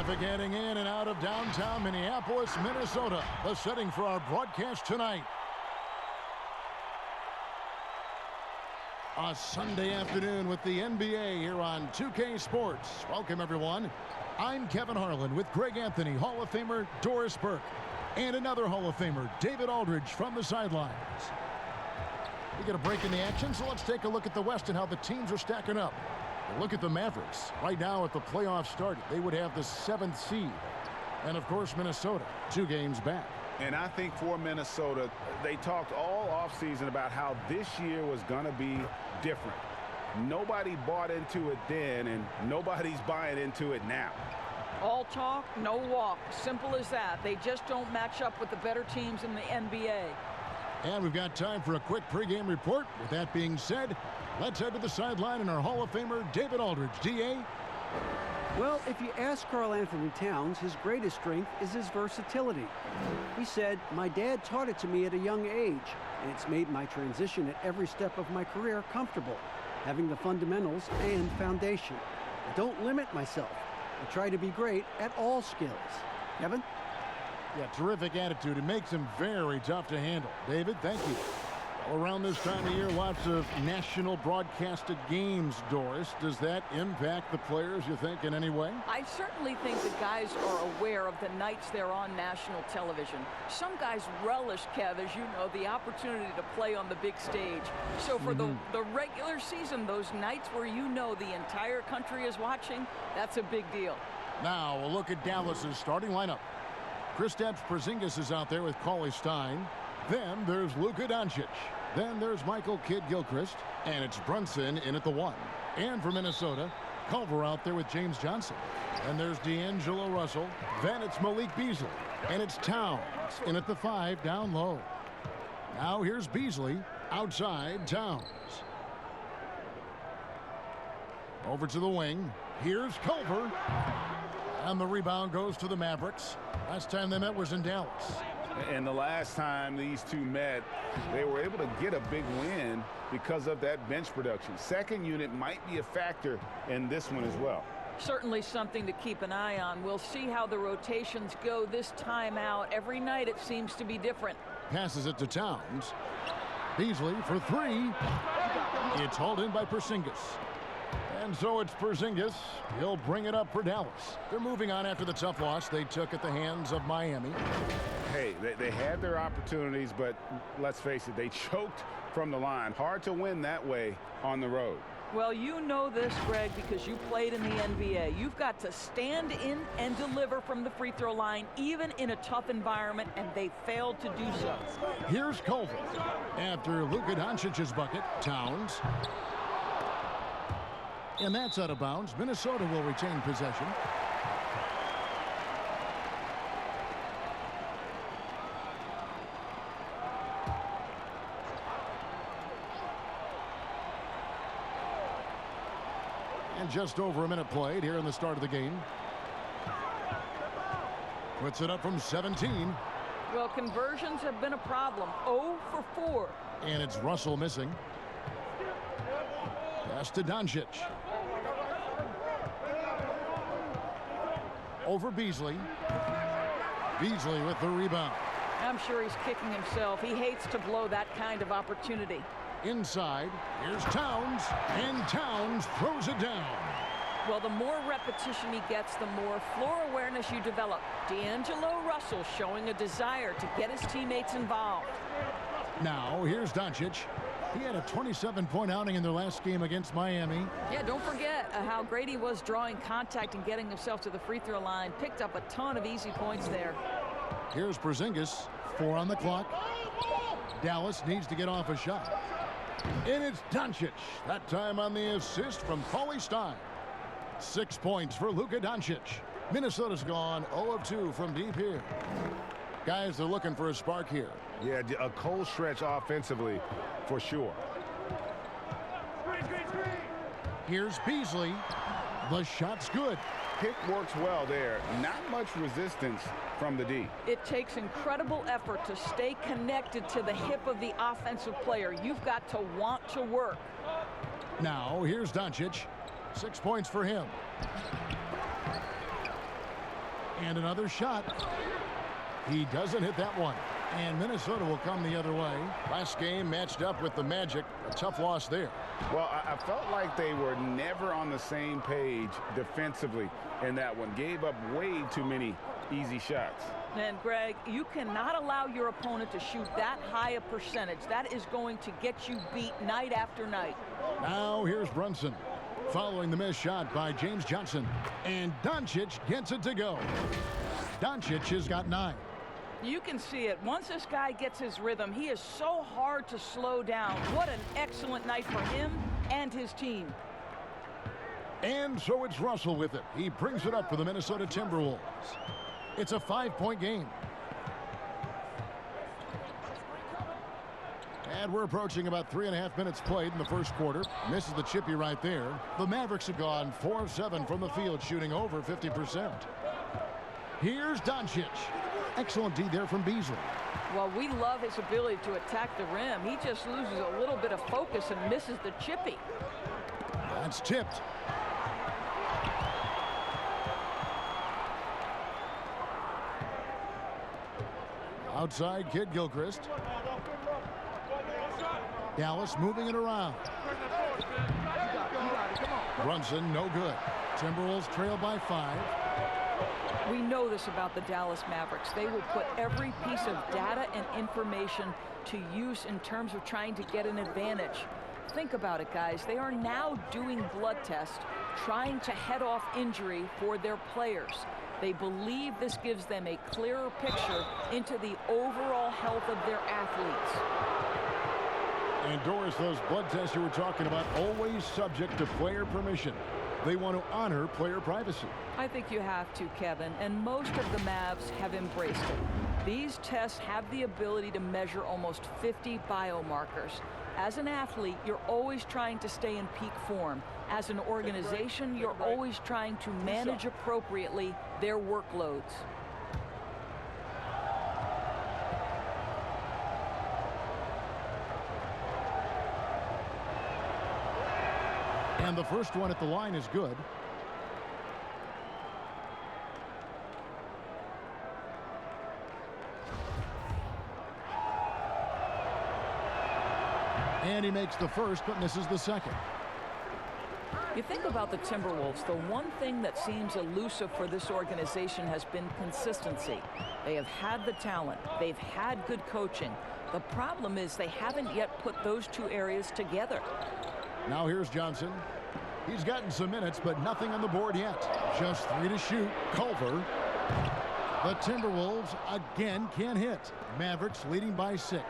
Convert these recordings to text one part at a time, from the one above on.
Traffic heading in and out of downtown Minneapolis, Minnesota. The setting for our broadcast tonight. A Sunday afternoon with the NBA here on 2K Sports. Welcome, everyone. I'm Kevin Harlan with Greg Anthony, Hall of Famer Doris Burke, and another Hall of Famer, David Aldridge, from the sidelines. We get a break in the action, so let's take a look at the West and how the teams are stacking up. Look at the Mavericks. Right now, if the playoffs started, they would have the 7th seed. And, of course, Minnesota, 2 games back. And I think for Minnesota, they talked all offseason about how this year was going to be different. Nobody bought into it then, and nobody's buying into it now. All talk, no walk. Simple as that. They just don't match up with the better teams in the NBA. And we've got time for a quick pregame report. With that being said, let's head to the sideline and our Hall of Famer, David Aldridge. D.A.? Well, if you ask Karl Anthony Towns, his greatest strength is his versatility. He said, "My dad taught it to me at a young age, and it's made my transition at every step of my career comfortable, having the fundamentals and foundation. I don't limit myself. I try to be great at all skills." Kevin? Yeah, terrific attitude. It makes him very tough to handle. David, thank you. Well, around this time of year, lots of national broadcasted games, Doris. Does that impact the players, you think, in any way? I certainly think the guys are aware of the nights they're on national television. Some guys relish, Kev, as you know, the opportunity to play on the big stage. So for the regular season, those nights where you know the entire country is watching, that's a big deal. Now, a look at Dallas's starting lineup. Kristaps Porzingis is out there with Cauley Stein. Then there's Luka Doncic. Then there's Michael Kidd-Gilchrist. And it's Brunson in at the 1. And for Minnesota, Culver out there with James Johnson. And there's D'Angelo Russell. Then it's Malik Beasley. And it's Towns in at the 5 down low. Now here's Beasley outside Towns. Over to the wing. Here's Culver. And the rebound goes to the Mavericks. Last time they met was in Dallas. And the last time these two met, they were able to get a big win because of that bench production. Second unit might be a factor in this one as well. Certainly something to keep an eye on. We'll see how the rotations go this time out. Every night it seems to be different. Passes it to Towns. Beasley for 3. It's hauled in by Porzingis. And so it's Porzingis. He'll bring it up for Dallas. They're moving on after the tough loss they took at the hands of Miami. Hey, they had their opportunities, but let's face it, they choked from the line. Hard to win that way on the road. Well, you know this, Greg, because you played in the NBA. You've got to stand in and deliver from the free throw line, even in a tough environment, and they failed to do so. Here's Culver. After Luka Doncic's bucket, Towns. And that's out of bounds. Minnesota will retain possession. And just over a minute played here in the start of the game. Puts it up from 17. Well, conversions have been a problem. 0 for 4. And it's Russell missing. Pass to Doncic. Over Beasley. Beasley with the rebound. I'm sure he's kicking himself. He hates to blow that kind of opportunity. Inside, here's Towns, and Towns throws it down. Well, the more repetition he gets, the more floor awareness you develop. D'Angelo Russell showing a desire to get his teammates involved. Now, here's Doncic. He had a 27-point outing in their last game against Miami. Yeah, don't forget how great he was drawing contact and getting himself to the free throw line. Picked up a ton of easy points there. Here's Porzingis, 4 on the clock. Dallas needs to get off a shot. And it's Doncic, that time on the assist from Cauley Stein. 6 points for Luka Doncic. Minnesota's gone 0 of 2 from deep here. Guys, they're looking for a spark here. Yeah, a cold stretch offensively for sure. Here's Beasley. The shot's good. Pick works well there. Not much resistance from the D. It takes incredible effort to stay connected to the hip of the offensive player. You've got to want to work. Now, here's Doncic. 6 points for him. And another shot. He doesn't hit that one. And Minnesota will come the other way. Last game matched up with the Magic. A tough loss there. Well, I felt like they were never on the same page defensively in that one. Gave up way too many easy shots. And, Greg, you cannot allow your opponent to shoot that high a percentage. That is going to get you beat night after night. Now here's Brunson. Following the missed shot by James Johnson. And Doncic gets it to go. Doncic has got 9. You can see it. Once this guy gets his rhythm, he is so hard to slow down. What an excellent night for him and his team. And so it's Russell with it. He brings it up for the Minnesota Timberwolves. It's a 5-point game. And we're approaching about 3.5 minutes played in the first quarter. Misses the chippy right there. The Mavericks have gone 4 of 7 from the field, shooting over 50%. Here's Doncic. Excellent D there from Beasley. Well, we love his ability to attack the rim. He just loses a little bit of focus and misses the chippy. That's tipped. Outside, Kid Gilchrist. Dallas moving it around. Brunson, no good. Timberwolves trail by 5. We know this about the Dallas Mavericks. They will put every piece of data and information to use in terms of trying to get an advantage. Think about it, guys. They are now doing blood tests, trying to head off injury for their players. They believe this gives them a clearer picture into the overall health of their athletes. And Doris, those blood tests you were talking about, always subject to player permission. They want to honor player privacy. I think you have to, Kevin, and most of the Mavs have embraced it. These tests have the ability to measure almost 50 biomarkers. As an athlete, you're always trying to stay in peak form. As an organization, you're always trying to manage appropriately their workloads. And the first one at the line is good. And he makes the first, but misses the second. You think about the Timberwolves, the one thing that seems elusive for this organization has been consistency. They have had the talent. They've had good coaching. The problem is they haven't yet put those two areas together. Now here's Johnson. He's gotten some minutes, but nothing on the board yet. Just 3 to shoot. Culver. The Timberwolves again can't hit. Mavericks leading by 6.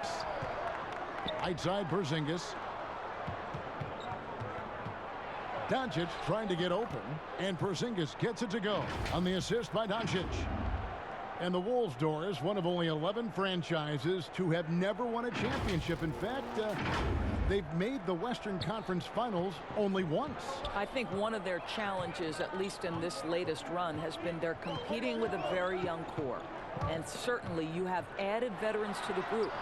Right side, Porzingis. Doncic trying to get open, and Porzingis gets it to go on the assist by Doncic. And the Wolves, Doris, one of only 11 franchises to have never won a championship. In fact, they've made the Western Conference Finals only once. I think one of their challenges, at least in this latest run, has been they're competing with a very young core. And certainly you have added veterans to the group.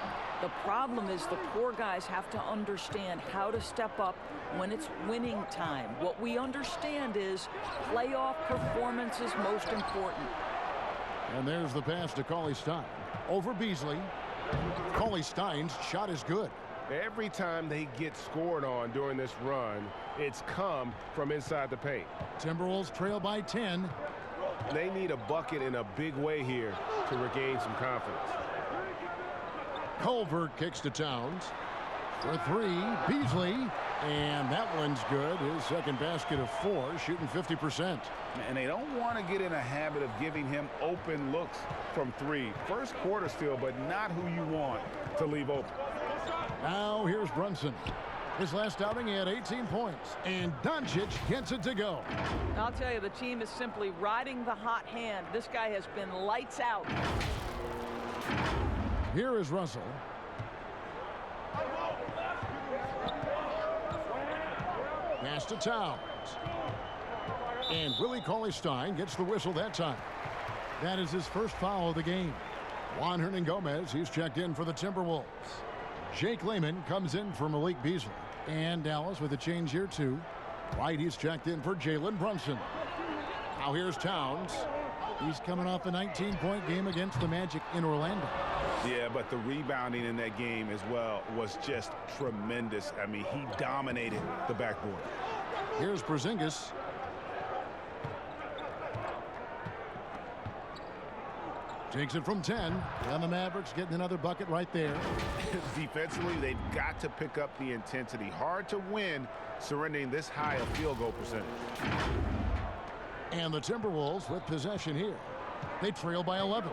The problem is the core guys have to understand how to step up when it's winning time. What we understand is playoff performance is most important. And there's the pass to Cauley-Stein. Over Beasley. Cauley-Stein's shot is good. Every time they get scored on during this run, it's come from inside the paint. Timberwolves trail by 10. They need a bucket in a big way here to regain some confidence. Culver kicks to Towns. For 3, Beasley. And that one's good. His second basket of 4, shooting 50%. And they don't want to get in a habit of giving him open looks from 3. First quarter still, but not who you want to leave open. Now here's Brunson. His last outing, he had 18 points. And Doncic gets it to go. I'll tell you, the team is simply riding the hot hand. This guy has been lights out. Here is Russell. Pass to Towns. And Willie Cauley-Stein gets the whistle that time. That is his first foul of the game. Juan Hernan-Gomez, he's checked in for the Timberwolves. Jake Layman comes in for Malik Beasley. And Dallas with a change here too. White, he's checked in for Jalen Brunson. Now here's Towns. He's coming off a 19-point game against the Magic in Orlando. Yeah, but the rebounding in that game as well was just tremendous. I mean, he dominated the backboard. Here's Porzingis. Takes it from 10. And the Mavericks getting another bucket right there. Defensively, they've got to pick up the intensity. Hard to win surrendering this high a field goal percentage. And the Timberwolves with possession here. They trail by 11.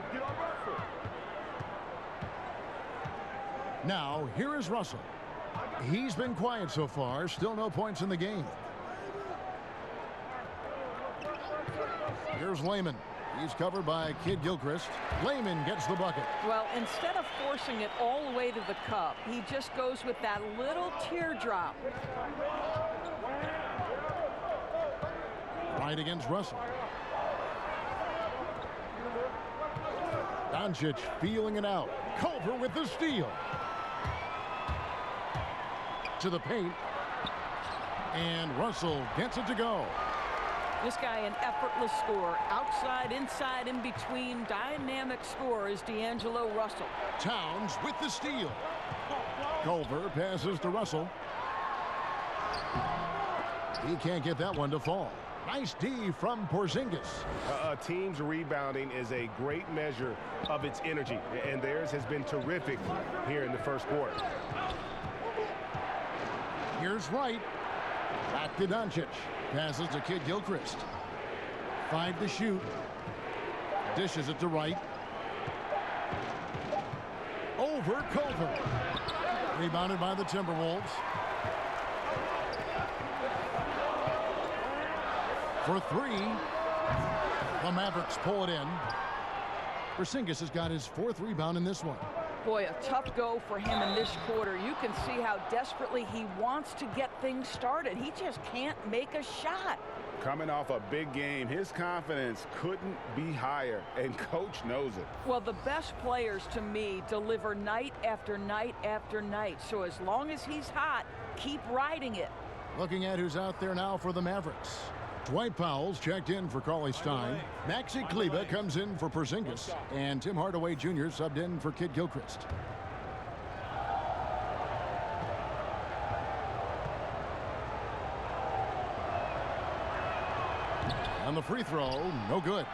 Now, here is Russell. He's been quiet so far. Still no points in the game. Here's Layman. He's covered by Kid Gilchrist. Layman gets the bucket. Well, instead of forcing it all the way to the cup, he just goes with that little teardrop. Right against Russell. Doncic feeling it out. Culver with the steal. To the paint. And Russell gets it to go. This guy, an effortless scorer. Outside, inside, in between. Dynamic scorer is D'Angelo Russell. Towns with the steal. Culver passes to Russell. He can't get that one to fall. Nice D from Porzingis. A team's rebounding is a great measure of its energy, and theirs has been terrific here in the first quarter. Here's Wright. Back to Doncic. Passes to Kid Gilchrist. 5 to shoot. Dishes it to Wright. Over Culver. Rebounded by the Timberwolves. For 3. The Mavericks pull it in. Porzingis has got his 4th rebound in this one. Boy, a tough go for him in this quarter. You can see how desperately he wants to get things started. He just can't make a shot. Coming off a big game, his confidence couldn't be higher, and coach knows it. Well, the best players, to me, deliver night after night after night. So as long as he's hot, keep riding it. Looking at who's out there now for the Mavericks. Dwight Powell's checked in for Cauley-Stein. Maxi Kleber comes in for Porzingis. And Tim Hardaway Jr. subbed in for Kid Gilchrist. On the free throw, no good.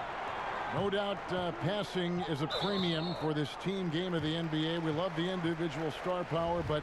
No doubt passing is a premium for this team game of the NBA. We love the individual star power, but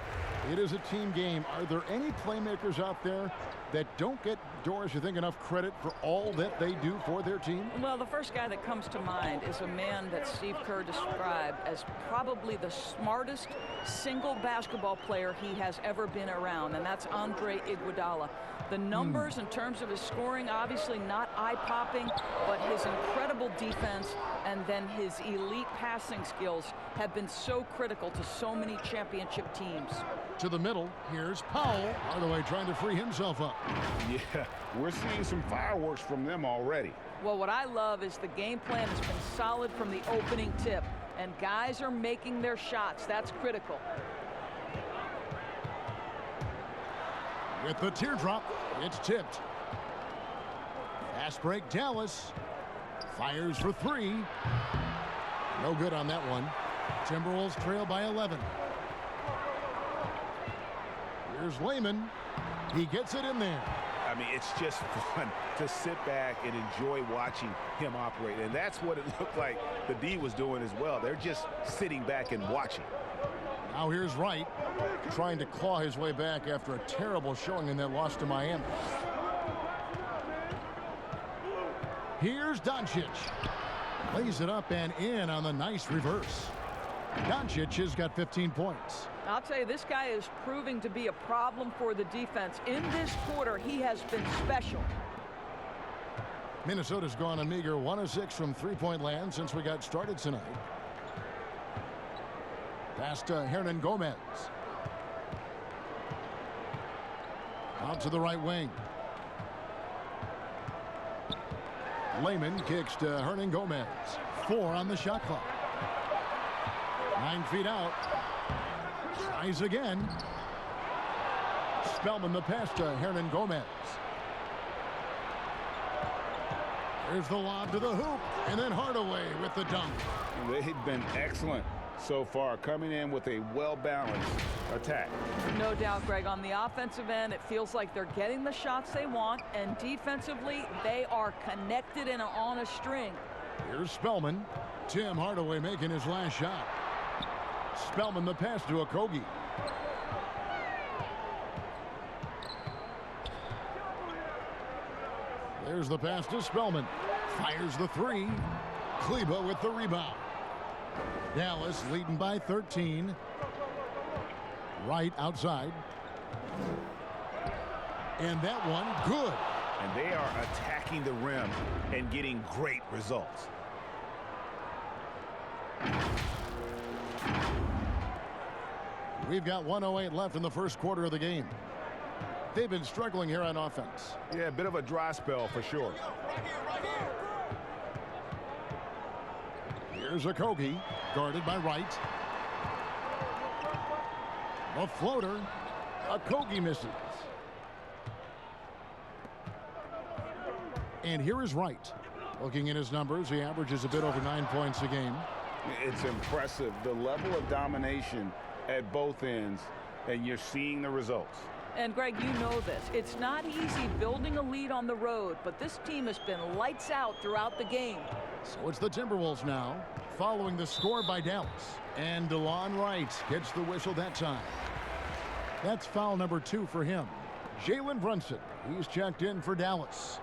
it is a team game. Are there any playmakers out there that don't get, Doris, you think, enough credit for all that they do for their team? Well, the first guy that comes to mind is a man that Steve Kerr described as probably the smartest single basketball player he has ever been around, and that's Andre Iguodala. The numbers in terms of his scoring, obviously not eye-popping, but his incredible defense and then his elite passing skills have been so critical to so many championship teams. To the middle, here's Powell. Hardaway trying to free himself up. Yeah, we're seeing some fireworks from them already. Well, what I love is the game plan has been solid from the opening tip, and guys are making their shots. That's critical. With the teardrop, it's tipped. Fast break, Dallas. Fires for 3. No good on that one. Timberwolves trail by 11. Here's Layman. He gets it in there. I mean, it's just fun to sit back and enjoy watching him operate. And that's what it looked like the D was doing as well. They're just sitting back and watching. Now here's Wright, trying to claw his way back after a terrible showing in that loss to Miami. Here's Doncic. Lays it up and in on the nice reverse. Doncic has got 15 points. I'll tell you, this guy is proving to be a problem for the defense. In this quarter, he has been special. Minnesota's gone a meager 1 of 6 from three-point land since we got started tonight. Pass to Hernan Gomez. Out to the right wing. Layman kicks to Hernan Gomez. 4 on the shot clock. 9 feet out. Tries again. Spellman the pass to Hernan Gomez. There's the lob to the hoop, and then Hardaway with the dunk. They've been excellent so far, coming in with a well-balanced attack. No doubt, Greg. On the offensive end, it feels like they're getting the shots they want, and defensively, they are connected and on a string. Here's Spellman. Tim Hardaway making his last shot. Spellman the pass to Okogie. There's the pass to Spellman. Fires the three. Kleba with the rebound. Dallas leading by 13. Right outside. And that one good. And they are attacking the rim and getting great results. We've got 1:08 left in the first quarter of the game. They've been struggling here on offense. Yeah, a bit of a dry spell for sure. Here's Okogie, guarded by Wright. A floater. Okogie misses. And here is Wright. Looking at his numbers, he averages a bit over 9 points a game. It's impressive, the level of domination at both ends, and you're seeing the results. And, Greg, you know this. It's not easy building a lead on the road, but this team has been lights out throughout the game. So it's the Timberwolves now, following the score by Dallas. And DeLon Wright gets the whistle that time. That's foul number 2 for him. Jalen Brunson, he's checked in for Dallas.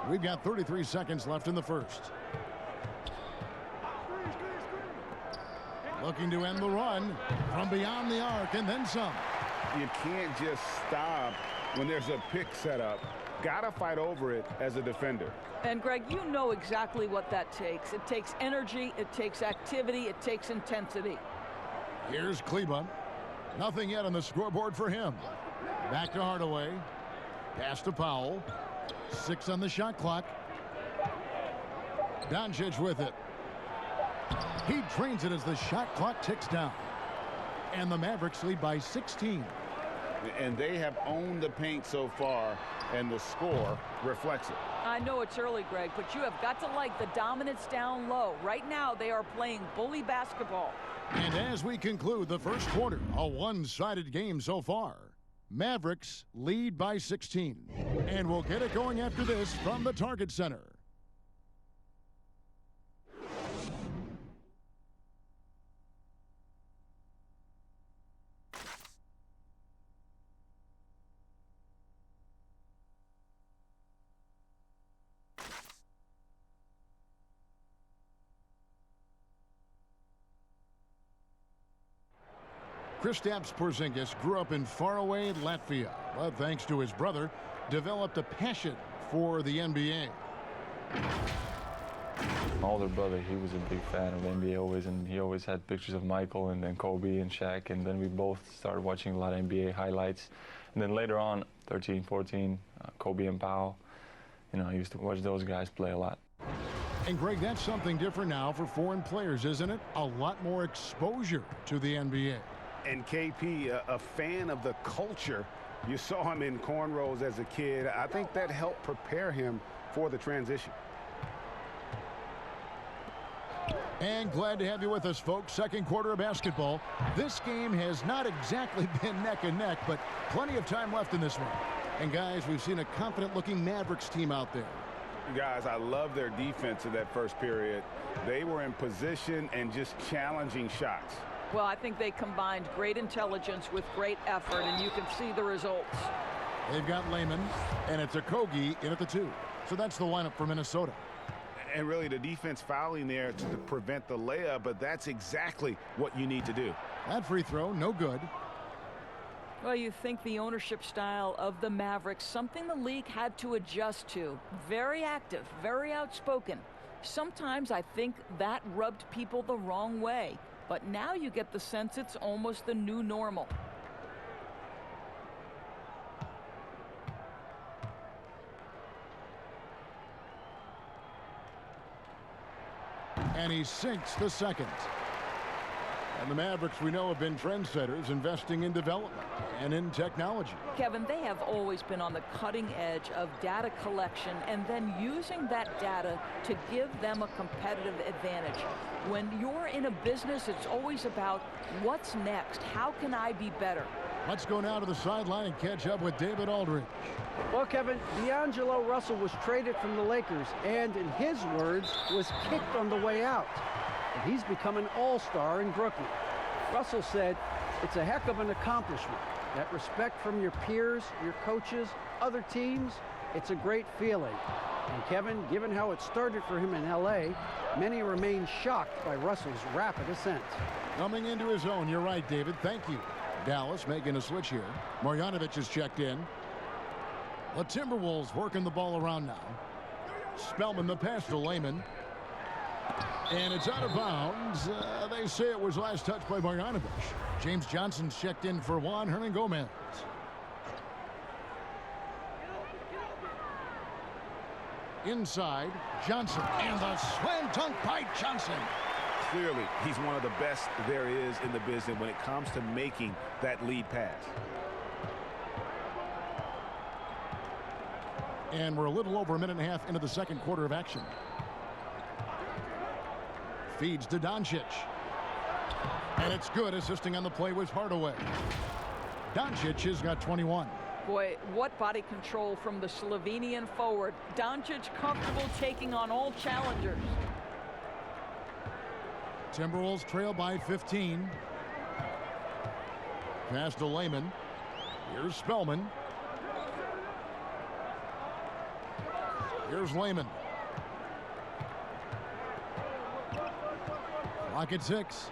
We've got 33 seconds left in the first. Looking to end the run from beyond the arc and then some. You can't just stop when there's a pick set up. Gotta fight over it as a defender. And, Greg, you know exactly what that takes. It takes energy, it takes activity, it takes intensity. Here's Kleba. Nothing yet on the scoreboard for him. Back to Hardaway. Pass to Powell. 6 on the shot clock. Doncic with it. He trains it as the shot clock ticks down. And the Mavericks lead by 16. And they have owned the paint so far, and the score reflects it. I know it's early, Greg, but you have got to like the dominance down low. Right now, they are playing bully basketball. And as we conclude the first quarter, a one-sided game so far. Mavericks lead by 16. And we'll get it going after this from the Target Center. Kristaps Porzingis grew up in faraway Latvia, but thanks to his brother, developed a passion for the NBA. My older brother, he was a big fan of NBA always, and he always had pictures of Michael and then Kobe and Shaq, and then we both started watching a lot of NBA highlights. And then later on, 13, 14, Kobe and Powell, you know, I used to watch those guys play a lot. And Greg, that's something different now for foreign players, isn't it? A lot more exposure to the NBA. And KP, a fan of the culture. You saw him in cornrows as a kid. I think that helped prepare him for the transition. And glad to have you with us, folks. Second quarter of basketball. This game has not exactly been neck and neck, but plenty of time left in this one. And guys, we've seen a confident-looking Mavericks team out there. Guys, I love their defense in that first period. They were in position and just challenging shots. Well, I think they combined great intelligence with great effort, and you can see the results. They've got Layman, and it's Okogie in at the 2. So that's the lineup for Minnesota. And really, the defense fouling there to prevent the layup, but that's exactly what you need to do. That free throw, no good. Well, you think the ownership style of the Mavericks, something the league had to adjust to. Very active, very outspoken. Sometimes I think that rubbed people the wrong way. But now you get the sense it's almost the new normal. And he sinks the second. And the Mavericks, we know, have been trendsetters, investing in development and in technology. Kevin, they have always been on the cutting edge of data collection and then using that data to give them a competitive advantage. When you're in a business, it's always about what's next. How can I be better? Let's go now to the sideline and catch up with David Aldridge. Well, Kevin, D'Angelo Russell was traded from the Lakers and, in his words, was kicked on the way out. And he's become an all-star in Brooklyn. Russell said, it's a heck of an accomplishment. That respect from your peers, your coaches, other teams, it's a great feeling. And Kevin, given how it started for him in L.A., many remain shocked by Russell's rapid ascent. Coming into his own, you're right, David. Thank you. Dallas making a switch here. Marjanovic is checked in. The Timberwolves working the ball around now. Spellman the pass to Layman. And it's out of bounds. They say it was last touched by Marjanovic. James Johnson's checked in for Juan Hernangomez. Inside, Johnson. And the slam dunk by Johnson. Clearly, he's one of the best there is in the business when it comes to making that lead pass. And we're a little over a minute and a half into the second quarter of action. Feeds to Doncic. And it's good. Assisting on the play was Hardaway. Doncic has got 21. Boy, what body control from the Slovenian forward. Doncic comfortable taking on all challengers. Timberwolves trail by 15. Pass to Layman. Here's Spellman. Here's Layman. Clock at 6.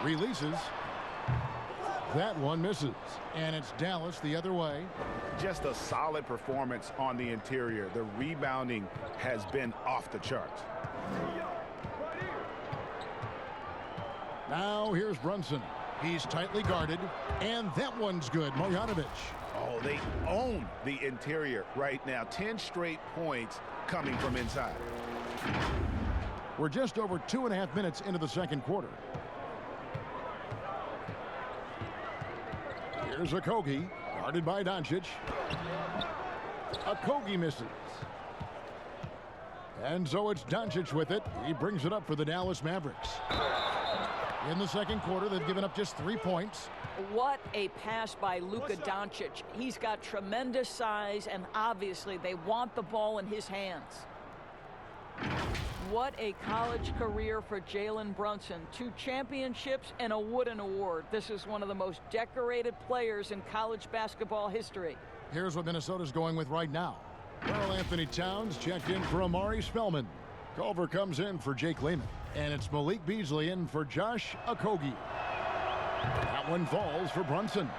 Releases. That one misses. And it's Dallas the other way. Just a solid performance on the interior. The rebounding has been off the charts. Now here's Brunson. He's tightly guarded. And that one's good. Marjanovic. Oh, they own the interior right now. 10 straight points coming from inside. We're just over 2.5 minutes into the second quarter. Here's Okogie, guarded by Doncic. Okogie misses. And so it's Doncic with it. He brings it up for the Dallas Mavericks. In the second quarter, they've given up just 3 points. What a pass by Luka Doncic. He's got tremendous size, and obviously they want the ball in his hands. What a college career for Jalen Brunson. 2 championships and a Wooden Award. This is one of the most decorated players in college basketball history. Here's what Minnesota's going with right now. Karl-Anthony Towns checked in for Amari Spellman. Culver comes in for Jake Layman. And it's Malik Beasley in for Josh Okogie. That one falls for Brunson.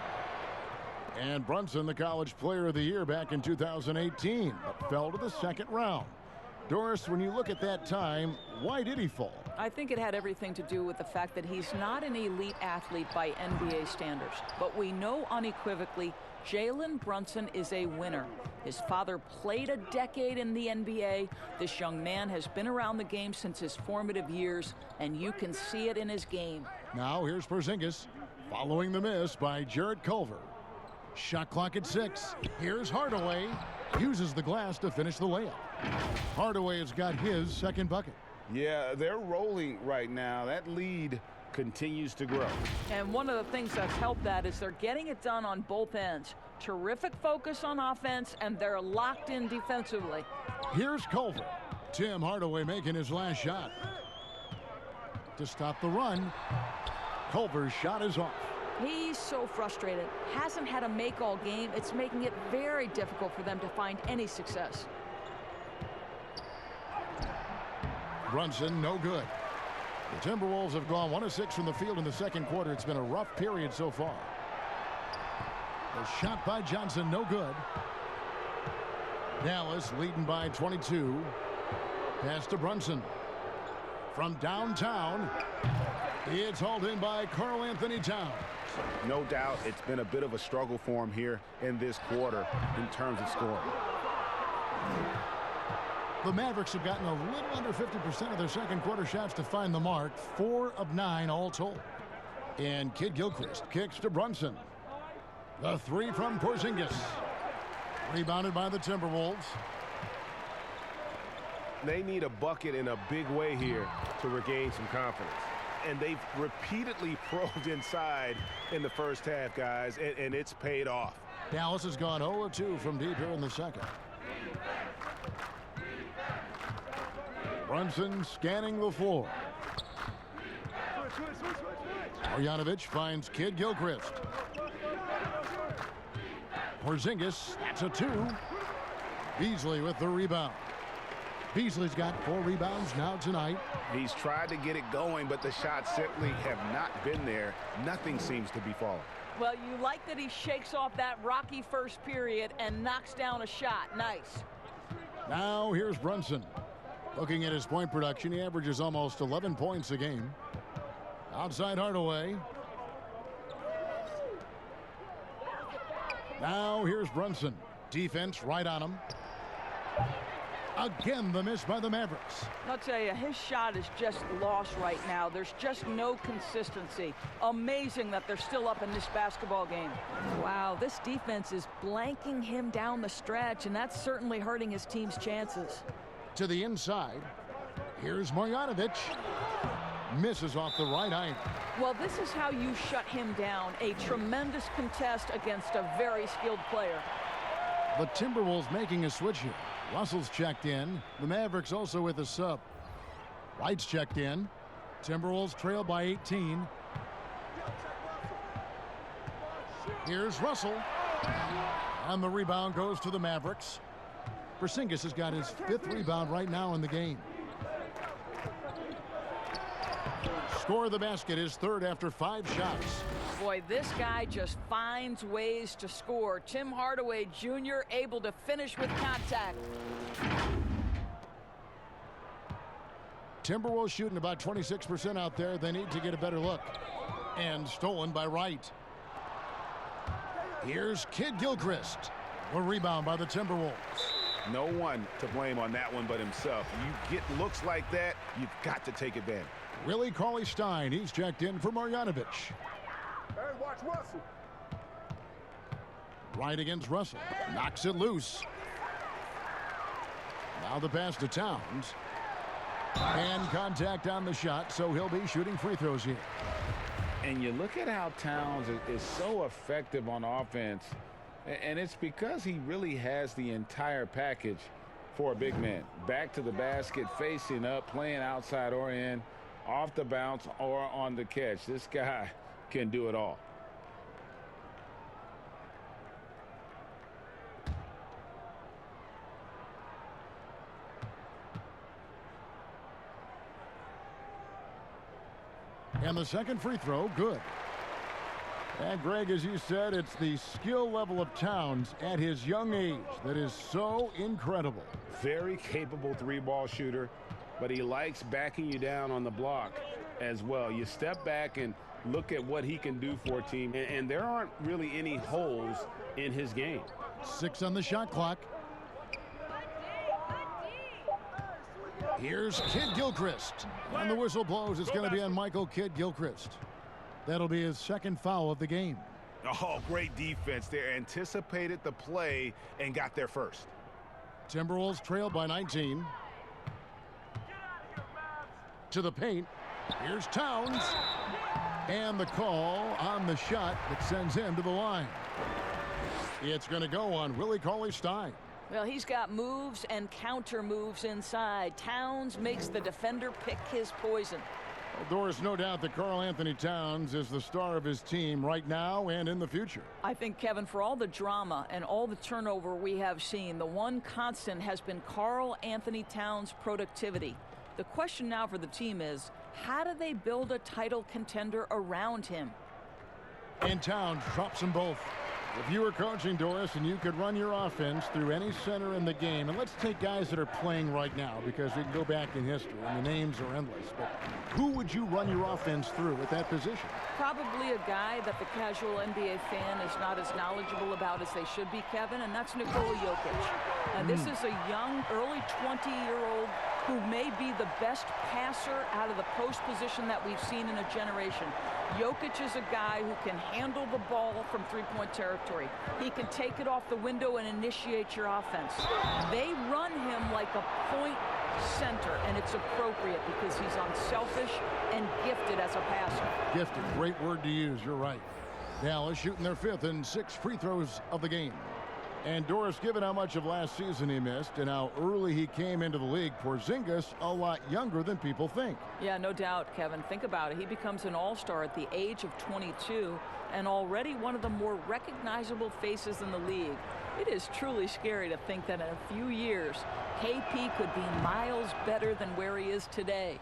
And Brunson, the College Player of the Year back in 2018, but fell to the second round. Doris, when you look at that time, why did he fall? I think it had everything to do with the fact that he's not an elite athlete by NBA standards. But we know unequivocally Jalen Brunson is a winner. His father played a decade in the NBA. This young man has been around the game since his formative years, and you can see it in his game. Now here's Porzingis, following the miss by Jarrett Culver. Shot clock at 6. Here's Hardaway. Uses the glass to finish the layup. Hardaway has got his second bucket. Yeah, they're rolling right now. That lead continues to grow. And one of the things that's helped that is they're getting it done on both ends. Terrific focus on offense, and they're locked in defensively. Here's Culver. Tim Hardaway making his last shot. To stop the run, Culver's shot is off. He's so frustrated. Hasn't had a make all game. It's making it very difficult for them to find any success. Brunson, no good. The Timberwolves have gone 1 of 6 from the field in the second quarter. It's been a rough period so far. A shot by Johnson, no good. Dallas leading by 22. Pass to Brunson. From downtown, it's hauled in by Karl-Anthony Towns. No doubt it's been a bit of a struggle for him here in this quarter in terms of scoring. The Mavericks have gotten a little under 50% of their second quarter shots to find the mark. 4 of 9 all told. And Kid Gilchrist kicks to Brunson. The three from Porzingis. Rebounded by the Timberwolves. They need a bucket in a big way here to regain some confidence. And they've repeatedly probed inside in the first half, guys, and it's paid off. Dallas has gone 0-2 from deep here in the second. Brunson scanning the floor. Marjanovic finds Kid Gilchrist. Porzingis, that's a 2. Beasley with the rebound. Beasley's got 4 rebounds now tonight. He's tried to get it going, but the shots simply have not been there. Nothing seems to be falling. Well, you like that he shakes off that rocky first period and knocks down a shot. Nice. Now here's Brunson. Looking at his point production, he averages almost 11 points a game. Outside Hardaway. Now here's Brunson. Defense right on him. Again, the miss by the Mavericks. I'll tell you, his shot is just lost right now. There's just no consistency. Amazing that they're still up in this basketball game. Wow, this defense is blanking him down the stretch, and that's certainly hurting his team's chances. To the inside. Here's Marjanovic. Misses off the right iron. Well, this is how you shut him down. A tremendous contest against a very skilled player. The Timberwolves making a switch here. Russell's checked in. The Mavericks also with a sub. White's checked in. Timberwolves trail by 18. Here's Russell. And the rebound goes to the Mavericks. Porzingis has got his 5th rebound right now in the game. Score of the basket is 3rd after 5 shots. Boy, this guy just finds ways to score. Tim Hardaway Jr. able to finish with contact. Timberwolves shooting about 26% out there. They need to get a better look. And stolen by Wright. Here's Kid Gilchrist. A rebound by the Timberwolves. No one to blame on that one but himself. You get looks like that, you've got to take advantage. Willie Cauley-Stein, he's checked in for Marjanovic. Hey, watch Russell. Right against Russell. Knocks it loose. Now the pass to Towns. And contact on the shot, so he'll be shooting free throws here. And you look at how Towns is so effective on offense, and it's because he really has the entire package for a big man. Back to the basket, facing up, playing outside or in, off the bounce or on the catch. This guy can do it all. And the second free throw, good. And Greg, as you said, it's the skill level of Towns at his young age that is so incredible. Very capable 3-ball shooter, but he likes backing you down on the block as well. You step back and look at what he can do for a team, and there aren't really any holes in his game. 6 on the shot clock. Here's Kid Gilchrist. And the whistle blows. It's going to be on Michael Kid Gilchrist. That'll be his 2nd foul of the game. Oh, great defense there. Anticipated the play and got there first. Timberwolves trail by 19. To the paint. Here's Towns. And the call on the shot that sends him to the line. It's going to go on Willie Cauley-Stein. Well, he's got moves and counter moves inside. Towns makes the defender pick his poison. Well, there is no doubt that Karl-Anthony Towns is the star of his team right now and in the future. I think, Kevin, for all the drama and all the turnover we have seen, the one constant has been Karl-Anthony Towns' productivity. The question now for the team is, how do they build a title contender around him? And Towns drops them both. If you were coaching, Doris, and you could run your offense through any center in the game, and let's take guys that are playing right now because we can go back in history and the names are endless, but who would you run your offense through at that position? Probably a guy that the casual NBA fan is not as knowledgeable about as they should be, Kevin, and that's Nikola Jokic. And this is a young, early 20-year-old who may be the best passer out of the post position that we've seen in a generation. Jokic is a guy who can handle the ball from three-point territory. He can take it off the window and initiate your offense. They run him like a point center, and it's appropriate because he's unselfish and gifted as a passer. Gifted, great word to use, you're right. Dallas shooting their 5th and 6th free throws of the game. And Doris, given how much of last season he missed and how early he came into the league, Porzingis a lot younger than people think. Yeah, no doubt, Kevin. Think about it. He becomes an all-star at the age of 22 and already one of the more recognizable faces in the league. It is truly scary to think that in a few years, KP could be miles better than where he is today.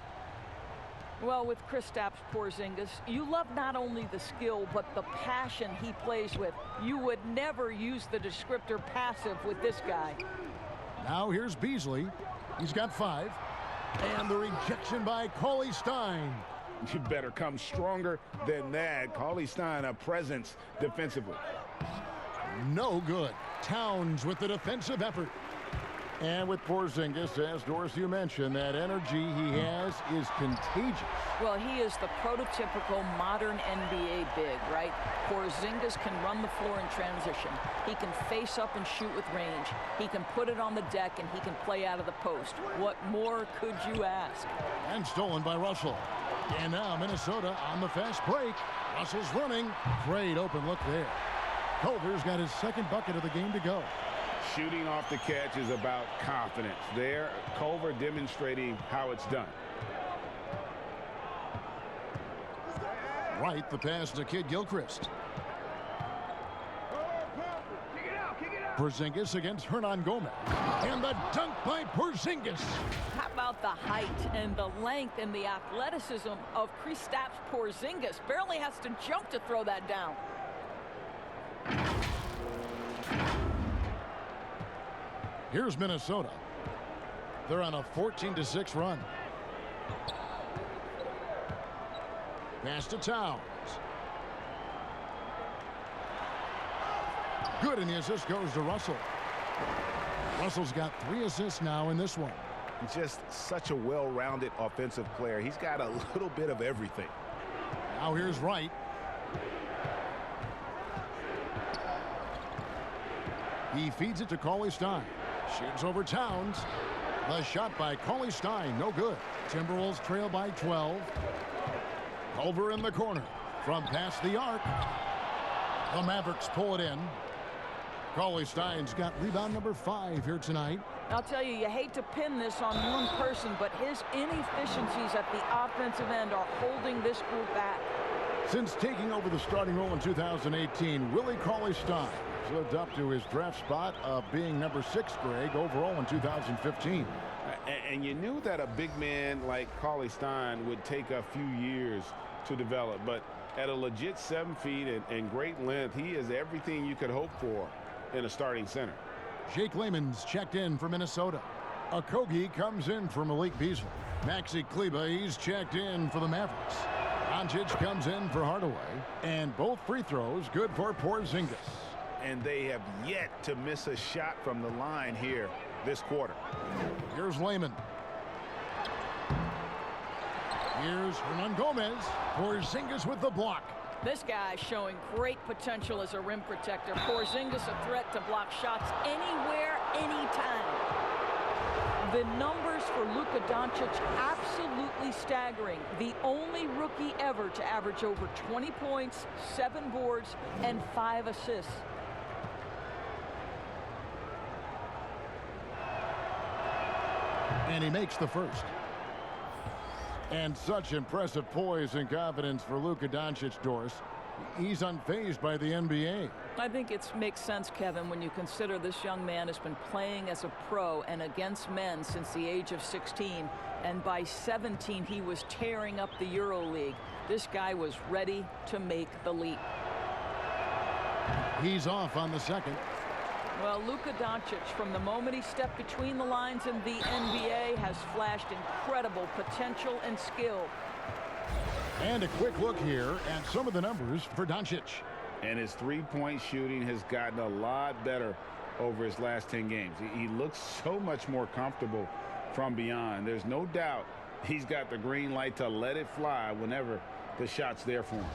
Well, with Kristaps Porzingis, you love not only the skill, but the passion he plays with. You would never use the descriptor passive with this guy. Now here's Beasley. He's got 5. And the rejection by Cauley Stein. You better come stronger than that. Cauley Stein, a presence defensively. No good. Towns with the defensive effort. And with Porzingis, as Doris, you mentioned, that energy he has is contagious. Well, he is the prototypical modern NBA big, right? Porzingis can run the floor in transition. He can face up and shoot with range. He can put it on the deck, and he can play out of the post. What more could you ask? And stolen by Russell. And now Minnesota on the fast break. Russell's running. Great open look there. Culver's got his 2nd bucket of the game to go. Shooting off the catch is about confidence. There, Culver demonstrating how it's done. Right, the pass to Kid Gilchrist. Porzingis against Hernan Gomez. And the dunk by Porzingis. How about the height and the length and the athleticism of Kristaps Porzingis? Barely has to jump to throw that down. Here's Minnesota. They're on a 14-6 run. Pass to Towns. Good, and the assist goes to Russell. Russell's got 3 assists now in this one. Just such a well-rounded offensive player. He's got a little bit of everything. Now here's Wright. He feeds it to Cauley Stein. Shoots over Towns. The shot by Cauley Stein, no good. Timberwolves trail by 12. Culver in the corner from past the arc. The Mavericks pull it in. Cauley Stein's got rebound number 5 here tonight. I'll tell you, you hate to pin this on one person, but his inefficiencies at the offensive end are holding this group back. Since taking over the starting role in 2018, Willie Cauley Stein lived up to his draft spot of being number 6, Greg, overall in 2015. And you knew that a big man like Cauley Stein would take a few years to develop, but at a legit 7 feet and great length, he is everything you could hope for in a starting center. Jake Layman's checked in for Minnesota. Okogie comes in for Malik Beasley. Maxi Kleber, he's checked in for the Mavericks. Doncic comes in for Hardaway. And both free throws good for Porzingis. And they have yet to miss a shot from the line here this quarter. Here's Layman. Here's Hernan Gomez. Porzingis with the block. This guy showing great potential as a rim protector. Porzingis a threat to block shots anywhere, anytime. The numbers for Luka Doncic absolutely staggering. The only rookie ever to average over 20 points, 7 boards, and 5 assists. And he makes the first. And such impressive poise and confidence for Luka Doncic, Doris. He's unfazed by the NBA. I think it makes sense, Kevin, when you consider this young man has been playing as a pro and against men since the age of 16. And by 17, he was tearing up the EuroLeague. This guy was ready to make the leap. He's off on the second. Well, Luka Doncic, from the moment he stepped between the lines in the NBA, has flashed incredible potential and skill. And a quick look here at some of the numbers for Doncic. And his three-point shooting has gotten a lot better over his last 10 games. He looks so much more comfortable from beyond. There's no doubt he's got the green light to let it fly whenever the shot's there for him.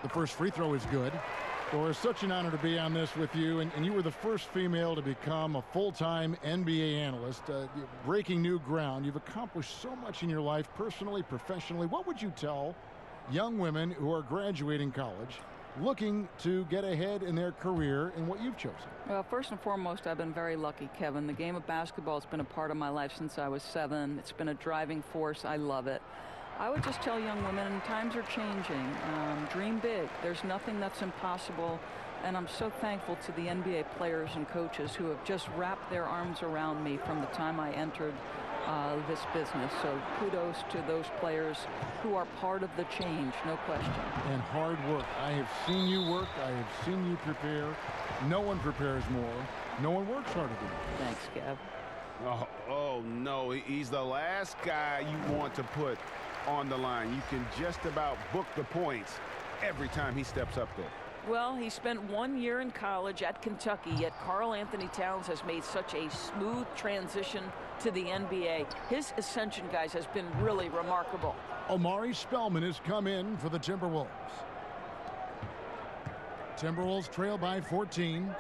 The first free throw is good. Well, it's such an honor to be on this with you, and you were the first female to become a full-time NBA analyst. Breaking new ground. You've accomplished so much in your life, personally, professionally. What would you tell young women who are graduating college, looking to get ahead in their career in what you've chosen? Well, first and foremost, I've been very lucky, Kevin. The game of basketball has been a part of my life since I was 7. It's been a driving force. I love it. I would just tell young women, times are changing. Dream big. There's nothing that's impossible. And I'm so thankful to the NBA players and coaches who have just wrapped their arms around me from the time I entered this business. So kudos to those players who are part of the change, no question. And hard work. I have seen you work. I have seen you prepare. No one prepares more. No one works harder than you. Thanks, Kev. Oh, no. He's the last guy you want to put on the line. You can just about book the points every time he steps up there. Well, he spent 1 year in college at Kentucky, yet Karl Anthony Towns has made such a smooth transition to the NBA. His ascension, guys, has been really remarkable. Omari Spellman has come in for the Timberwolves. Timberwolves trail by 14.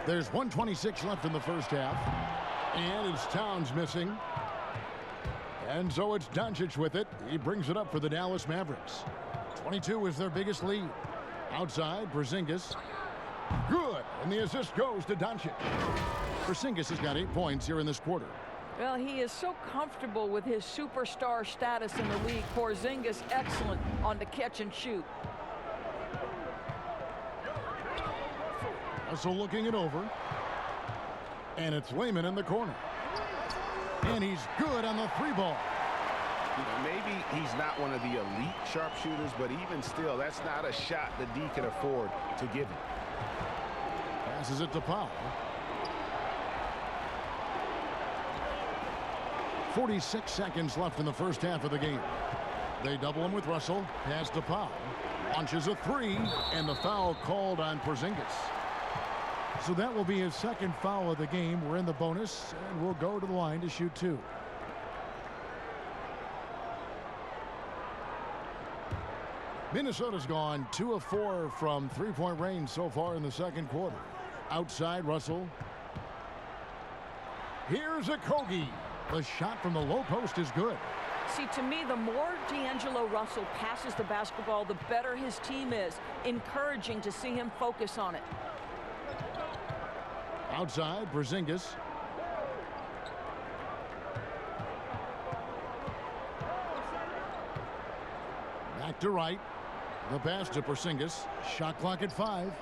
There's 1:26 left in the first half. And it's Towns missing. And so it's Doncic with it. He brings it up for the Dallas Mavericks. 22 is their biggest lead. Outside, Porzingis. Good. And the assist goes to Doncic. Porzingis has got 8 points here in this quarter. Well, he is so comfortable with his superstar status in the league. Porzingis excellent on the catch and shoot. Also looking it over. And it's Lehman in the corner. And he's good on the 3-ball. You know, maybe he's not one of the elite sharpshooters, but even still, that's not a shot that D can afford to give him. Passes it to Powell. 46 seconds left in the first half of the game. They double him with Russell. Pass to Powell. Launches a 3, and the foul called on Porzingis. So that will be his second foul of the game. We're in the bonus, and we'll go to the line to shoot 2. Minnesota's gone 2 of 4 from three-point range so far in the second quarter. Outside, Russell. Here's a Kogi. The shot from the low post is good. See, to me, the more D'Angelo Russell passes the basketball, the better his team is. Encouraging to see him focus on it. Outside, Porzingis. Back to right. The pass to Porzingis. Shot clock at 5.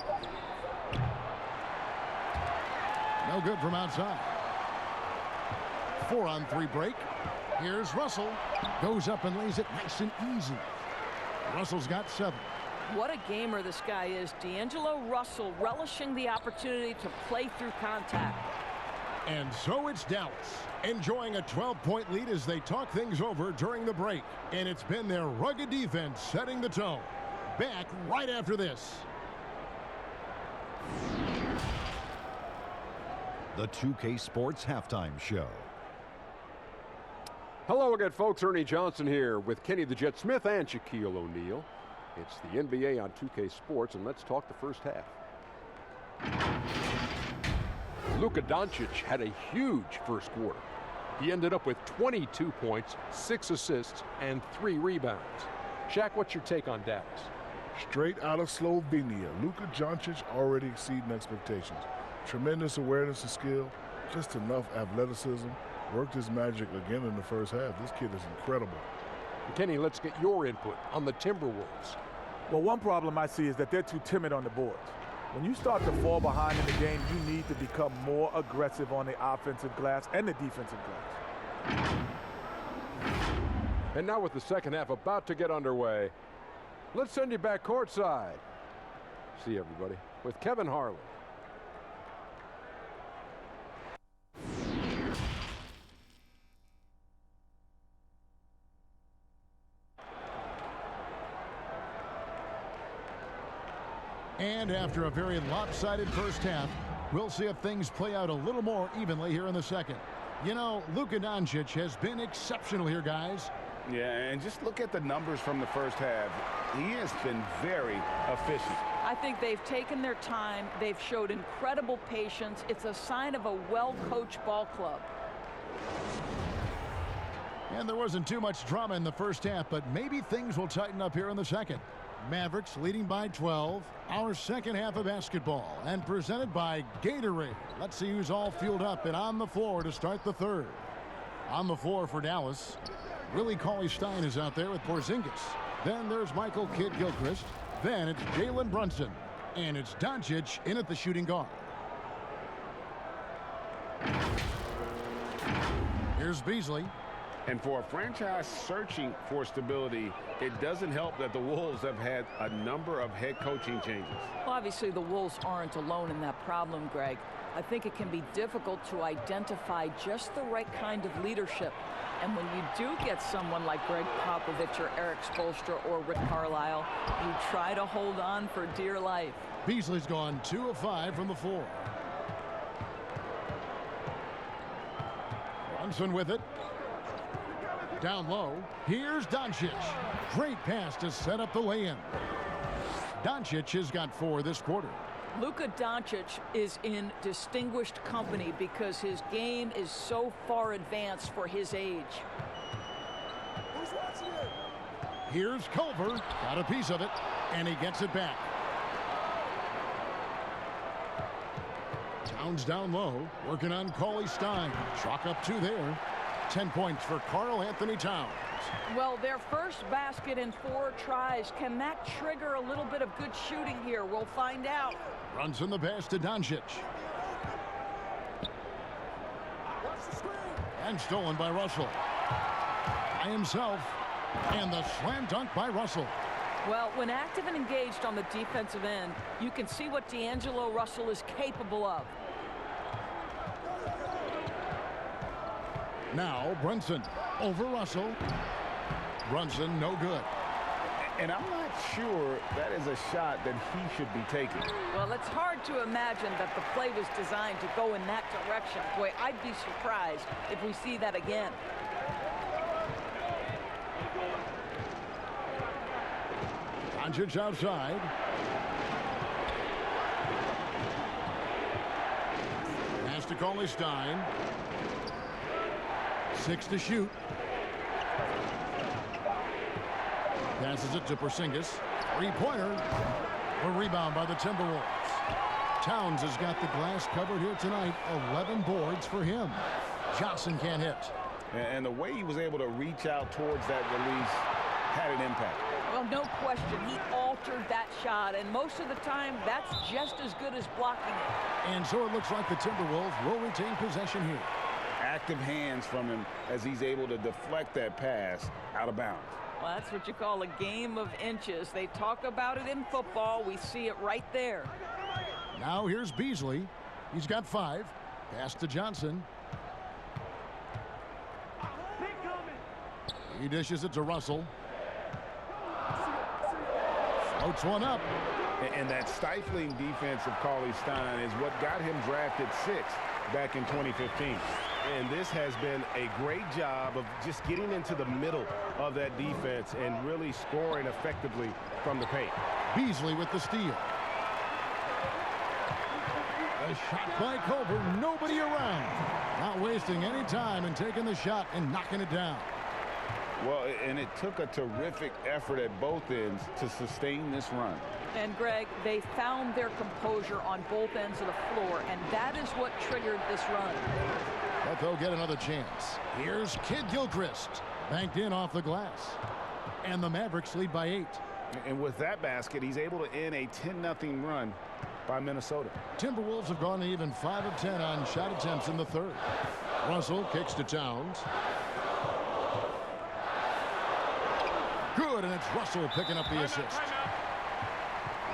No good from outside. 4-on-3 break. Here's Russell. Goes up and lays it nice and easy. Russell's got 7. What a gamer this guy is. D'Angelo Russell relishing the opportunity to play through contact. And so it's Dallas, enjoying a 12-point lead as they talk things over during the break. And it's been their rugged defense setting the tone. Back right after this. The 2K Sports Halftime Show. Hello again, folks. Ernie Johnson here with Kenny the Jet Smith and Shaquille O'Neal. It's the NBA on 2K Sports, and let's talk the first half. Luka Doncic had a huge first quarter. He ended up with 22 points, 6 assists, and 3 rebounds. Shaq, what's your take on Dallas? Straight out of Slovenia, Luka Doncic already exceeding expectations. Tremendous awareness and skill, just enough athleticism. Worked his magic again in the first half. This kid is incredible. Kenny, let's get your input on the Timberwolves. Well, one problem I see is that they're too timid on the boards. When you start to fall behind in the game, you need to become more aggressive on the offensive glass and the defensive glass. And now with the second half about to get underway, let's send you back courtside. See everybody with Kevin Harlan. And after a very lopsided first half, we'll see if things play out a little more evenly here in the second. You know, Luka Doncic has been exceptional here, guys. Yeah, and just look at the numbers from the first half. He has been very efficient. I think they've taken their time. They've showed incredible patience. It's a sign of a well-coached ball club. And there wasn't too much drama in the first half, but maybe things will tighten up here in the second. Mavericks leading by 12. Our second half of basketball, and presented by Gatorade. Let's see who's all fueled up and on the floor to start the third. On the floor for Dallas, Willie Cauley-Stein is out there with Porzingis. Then there's Michael Kidd-Gilchrist. Then it's Jalen Brunson. And it's Doncic in at the shooting guard. Here's Beasley. And for a franchise searching for stability, it doesn't help that the Wolves have had a number of head coaching changes. Well, obviously, the Wolves aren't alone in that problem, Greg. I think it can be difficult to identify just the right kind of leadership. And when you do get someone like Greg Popovich or Eric Spoelstra or Rick Carlisle, you try to hold on for dear life. Beasley's gone 2 of 5 from the floor. Brunson with it. Down low, here's Doncic. Great pass to set up the lay-in. Doncic has got 4 this quarter. Luka Doncic is in distinguished company because his game is so far advanced for his age. Here's Culver, got a piece of it, and he gets it back. Towns down low, working on Cauley-Stein. Chalk up 2 there. 10 points for Karl Anthony Towns. Well, their first basket in 4 tries. Can that trigger a little bit of good shooting here? We'll find out. Runs in the pass to Doncic. And stolen by Russell. By himself. And the slam dunk by Russell. Well, when active and engaged on the defensive end, you can see what D'Angelo Russell is capable of. Now Brunson over Russell. Brunson no good. And I'm not sure that is a shot that he should be taking. Well, it's hard to imagine that the play was designed to go in that direction. Boy, I'd be surprised if we see that again. Doncic outside. Pass to Cauley-Stein. 6 to shoot. Passes it to Porzingis. 3-pointer. A rebound by the Timberwolves. Towns has got the glass covered here tonight. 11 boards for him. Johnson can't hit. And the way he was able to reach out towards that release had an impact. Well, no question. He altered that shot, and most of the time, that's just as good as blocking it. And so it looks like the Timberwolves will retain possession here. Active hands from him as he's able to deflect that pass out of bounds. Well, that's what you call a game of inches. They talk about it in football. We see it right there. Now here's Beasley. He's got 5. Pass to Johnson. He dishes it to Russell. Floats one up. And that stifling defense of Cauley-Stein is what got him drafted 6th back in 2015. And this has been a great job of just getting into the middle of that defense and really scoring effectively from the paint. Beasley with the steal. A shot by Culver. Nobody around. Not wasting any time and taking the shot and knocking it down. Well, and it took a terrific effort at both ends to sustain this run. And, Greg, they found their composure on both ends of the floor, and that is what triggered this run. But they'll get another chance. Here's Kidd-Gilchrist. Banked in off the glass. And the Mavericks lead by 8. And with that basket, he's able to end a 10-0 run by Minnesota. Timberwolves have gone even 5 of 10 on shot attempts in the third. Russell kicks to Towns. Good, and it's Russell picking up the assist.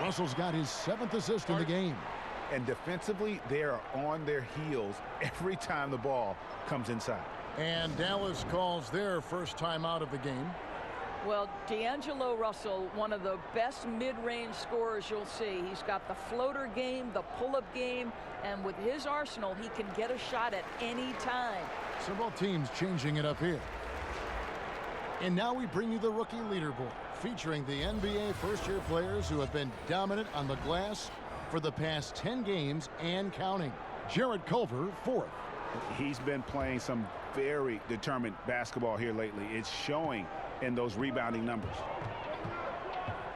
Russell's got his 7th assist in the game. And defensively, they are on their heels every time the ball comes inside. And Dallas calls their first time out of the game. Well, D'Angelo Russell, one of the best mid-range scorers you'll see. He's got the floater game, the pull-up game, and with his arsenal, he can get a shot at any time. Several teams changing it up here. And now we bring you the rookie leaderboard, featuring the NBA first-year players who have been dominant on the glass for the past 10 games and counting. Jarrett Culver, 4th. He's been playing some very determined basketball here lately. It's showing in those rebounding numbers.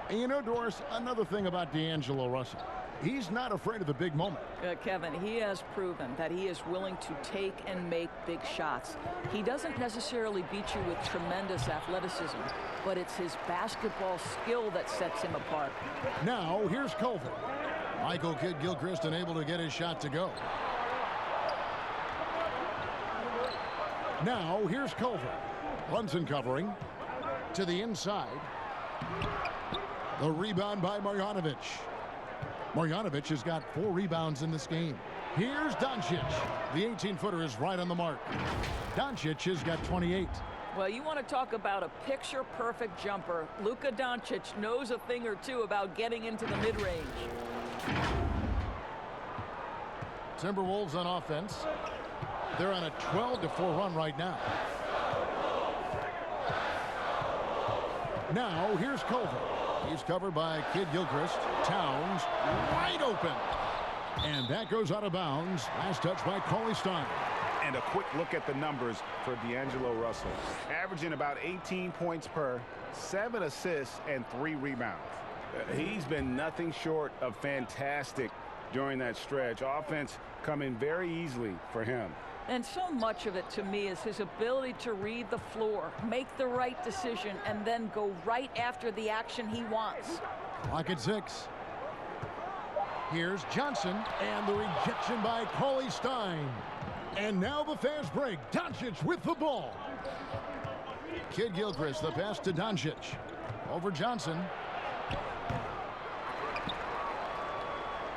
And you know, Doris, another thing about D'Angelo Russell, he's not afraid of the big moment. Kevin, he has proven that he is willing to take and make big shots. He doesn't necessarily beat you with tremendous athleticism, but it's his basketball skill that sets him apart. Now, here's Culver. Michael Kidd-Gilchrist unable to get his shot to go. Now, here's Culver. Brunson covering. To the inside. The rebound by Marjanovic. Marjanovic has got 4 rebounds in this game. Here's Doncic. The 18-footer is right on the mark. Doncic has got 28. Well, you want to talk about a picture-perfect jumper. Luka Doncic knows a thing or two about getting into the mid-range. Timberwolves on offense. They're on a 12-4 run right now. Now, here's Culver. He's covered by Kidd-Gilchrist. Towns, wide open. And that goes out of bounds. Last touch by Cauley-Stein. And a quick look at the numbers for D'Angelo Russell. Averaging about 18 points per, 7 assists, and 3 rebounds. He's been nothing short of fantastic during that stretch. Offense coming very easily for him. And so much of it, to me, is his ability to read the floor, make the right decision, and then go right after the action he wants. Clock at 6. Here's Johnson, and the rejection by Cauley-Stein. And now the fast break. Doncic with the ball. Kidd-Gilchrist, the pass to Doncic. Over Johnson.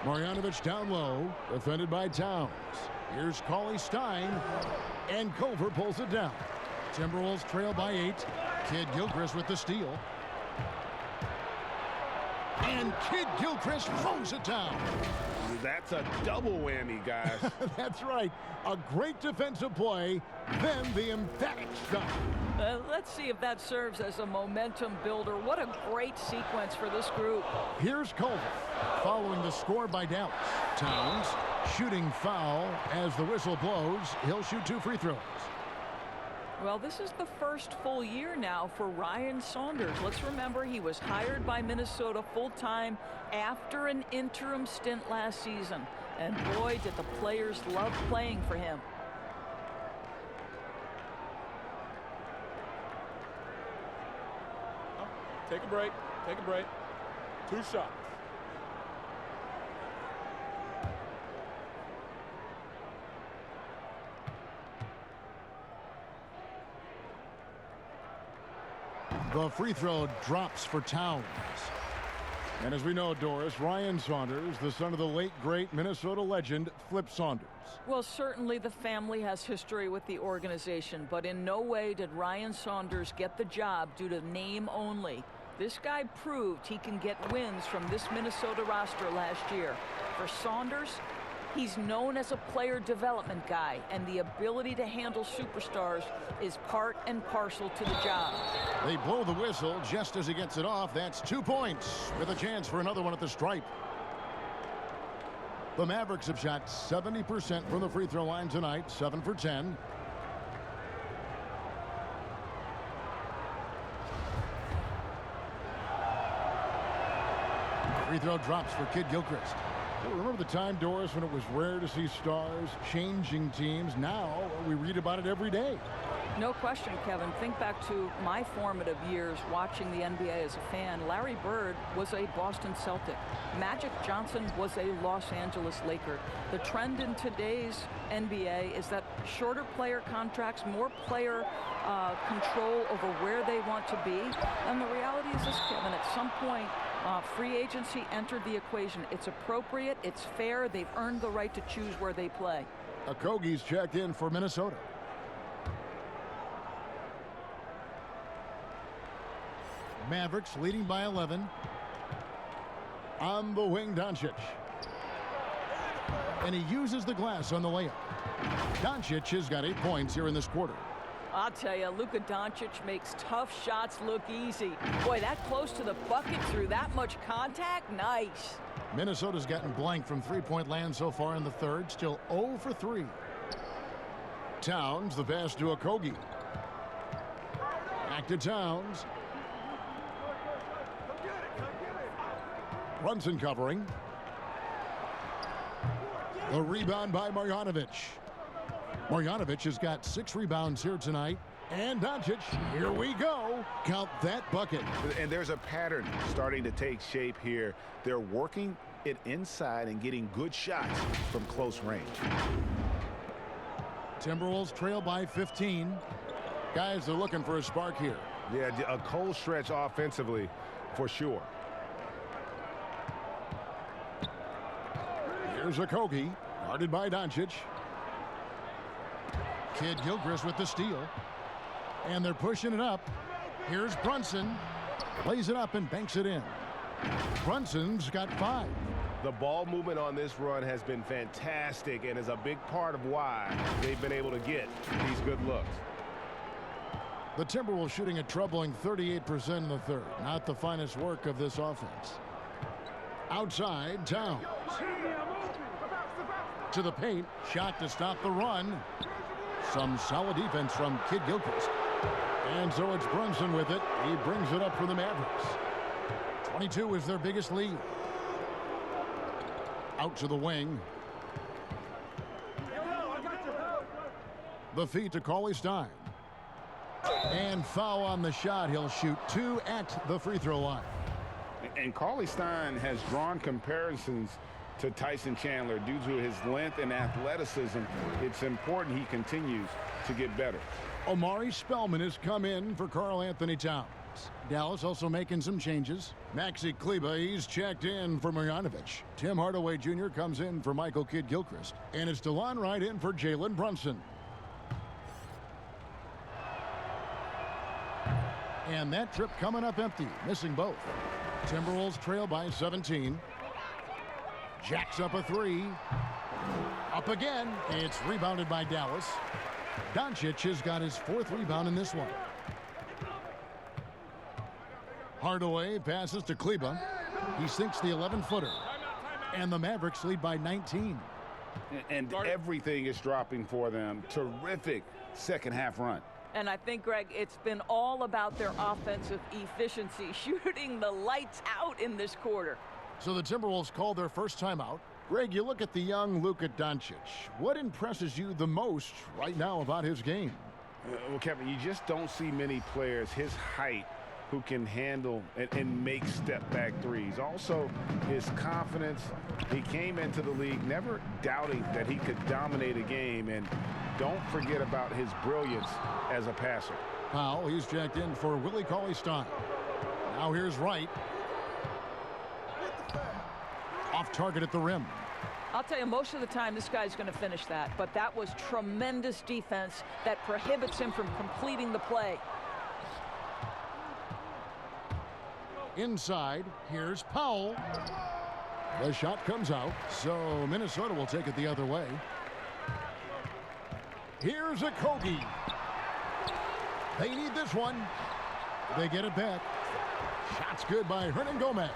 Marjanovic down low, defended by Towns. Here's Cauley-Stein, and Culver pulls it down. Timberwolves trail by 8. Kidd-Gilchrist with the steal. And Kidd-Gilchrist throws it down. That's a double whammy, guys. That's right. A great defensive play, then the emphatic shot. Let's see if that serves as a momentum builder. What a great sequence for this group. Here's Culver, following the score by Dallas. Towns, shooting foul as the whistle blows. He'll shoot 2 free throws. Well, this is the first full year now for Ryan Saunders. Let's remember he was hired by Minnesota full-time after an interim stint last season. And boy, did the players love playing for him. Take a break. Take a break. 2 shots. The free throw drops for Towns. And as we know, Doris, Ryan Saunders, the son of the late, great Minnesota legend, Flip Saunders. Well, certainly the family has history with the organization, but in no way did Ryan Saunders get the job due to name only. This guy proved he can get wins from this Minnesota roster last year. For Saunders, he's known as a player development guy, and the ability to handle superstars is part and parcel to the job. They blow the whistle just as he gets it off. That's 2 points with a chance for another one at the stripe. The Mavericks have shot 70% from the free throw line tonight, 7 for 10. Free throw drops for Kidd-Gilchrist. Remember the time, Doris, when it was rare to see stars changing teams? Now we read about it every day. No question, Kevin. Think back to my formative years watching the NBA as a fan. Larry Bird was a Boston Celtic. Magic Johnson was a Los Angeles Laker. The trend in today's NBA is that shorter player contracts, more player control over where they want to be. And the reality is this, Kevin, at some point, free agency entered the equation. It's appropriate, it's fair, they've earned the right to choose where they play. Okogie's checked in for Minnesota. Mavericks leading by 11. On the wing, Doncic. And he uses the glass on the layup. Doncic has got 8 points here in this quarter. I'll tell you, Luka Doncic makes tough shots look easy. Boy, that close to the bucket through that much contact, nice. Minnesota's gotten blank from three-point land so far in the third, still 0 for 3. Towns, the pass to Okogie. Back to Towns. Brunson covering. The rebound by Marjanovic. Marjanovic has got 6 rebounds here tonight. And Doncic, here we go. Count that bucket. And there's a pattern starting to take shape here. They're working it inside and getting good shots from close range. Timberwolves trail by 15. Guys, they're looking for a spark here. Yeah, a cold stretch offensively for sure. Here's Okogie, guarded by Doncic. Kid Gilchrist with the steal. And they're pushing it up. Here's Brunson. Lays it up and banks it in. Brunson's got 5. The ball movement on this run has been fantastic and is a big part of why they've been able to get these good looks. The Timberwolves shooting a troubling 38% in the third. Not the finest work of this offense. Outside, Towns. To the paint. Shot to stop the run. Some solid defense from Kid Gilchrist. And so it's Brunson with it. He brings it up for the Mavericks. 22 is their biggest lead. Out to the wing. The feed to Cauley-Stein. And foul on the shot. He'll shoot 2 at the free throw line. And Cauley-Stein has drawn comparisons to Tyson Chandler due to his length and athleticism. It's important he continues to get better. Omari Spellman has come in for Karl Anthony Towns. Dallas also making some changes. Maxi Kleber, he's checked in for Marjanovic. Tim Hardaway Jr. comes in for Michael Kidd Gilchrist. And it's DeLon Wright in for Jalen Brunson. And that trip coming up empty, missing both. Timberwolves trail by 17. Jacks up a 3. Up again. It's rebounded by Dallas. Doncic has got his 4th rebound in this one. Hardaway passes to Kleber. He sinks the 11-footer. And the Mavericks lead by 19. And everything is dropping for them. Terrific second half run. And I think, Greg, it's been all about their offensive efficiency, shooting the lights out in this quarter. So the Timberwolves call their first timeout. Greg, you look at the young Luka Doncic. What impresses you the most right now about his game? Well, Kevin, you just don't see many players his height who can handle and make step-back threes. Also, his confidence. He came into the league never doubting that he could dominate a game. And don't forget about his brilliance as a passer. Powell, he's checked in for Willie Cauley-Stein. Now here's Wright. Off target at the rim. I'll tell you, most of the time this guy's going to finish that, but that was tremendous defense that prohibits him from completing the play. Inside, here's Powell. The shot comes out, so Minnesota will take it the other way. Here's Okogie. They need this one. They get it back. Shot's good by Hernangomez.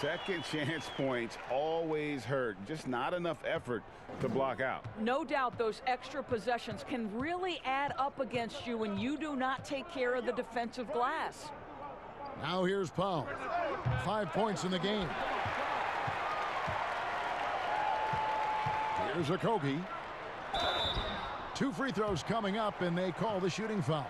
Second chance points always hurt. Just not enough effort to block out. No doubt those extra possessions can really add up against you when you do not take care of the defensive glass. Now here's Powell. 5 points in the game. Here's Okogie. 2 free throws coming up, and they call the shooting foul.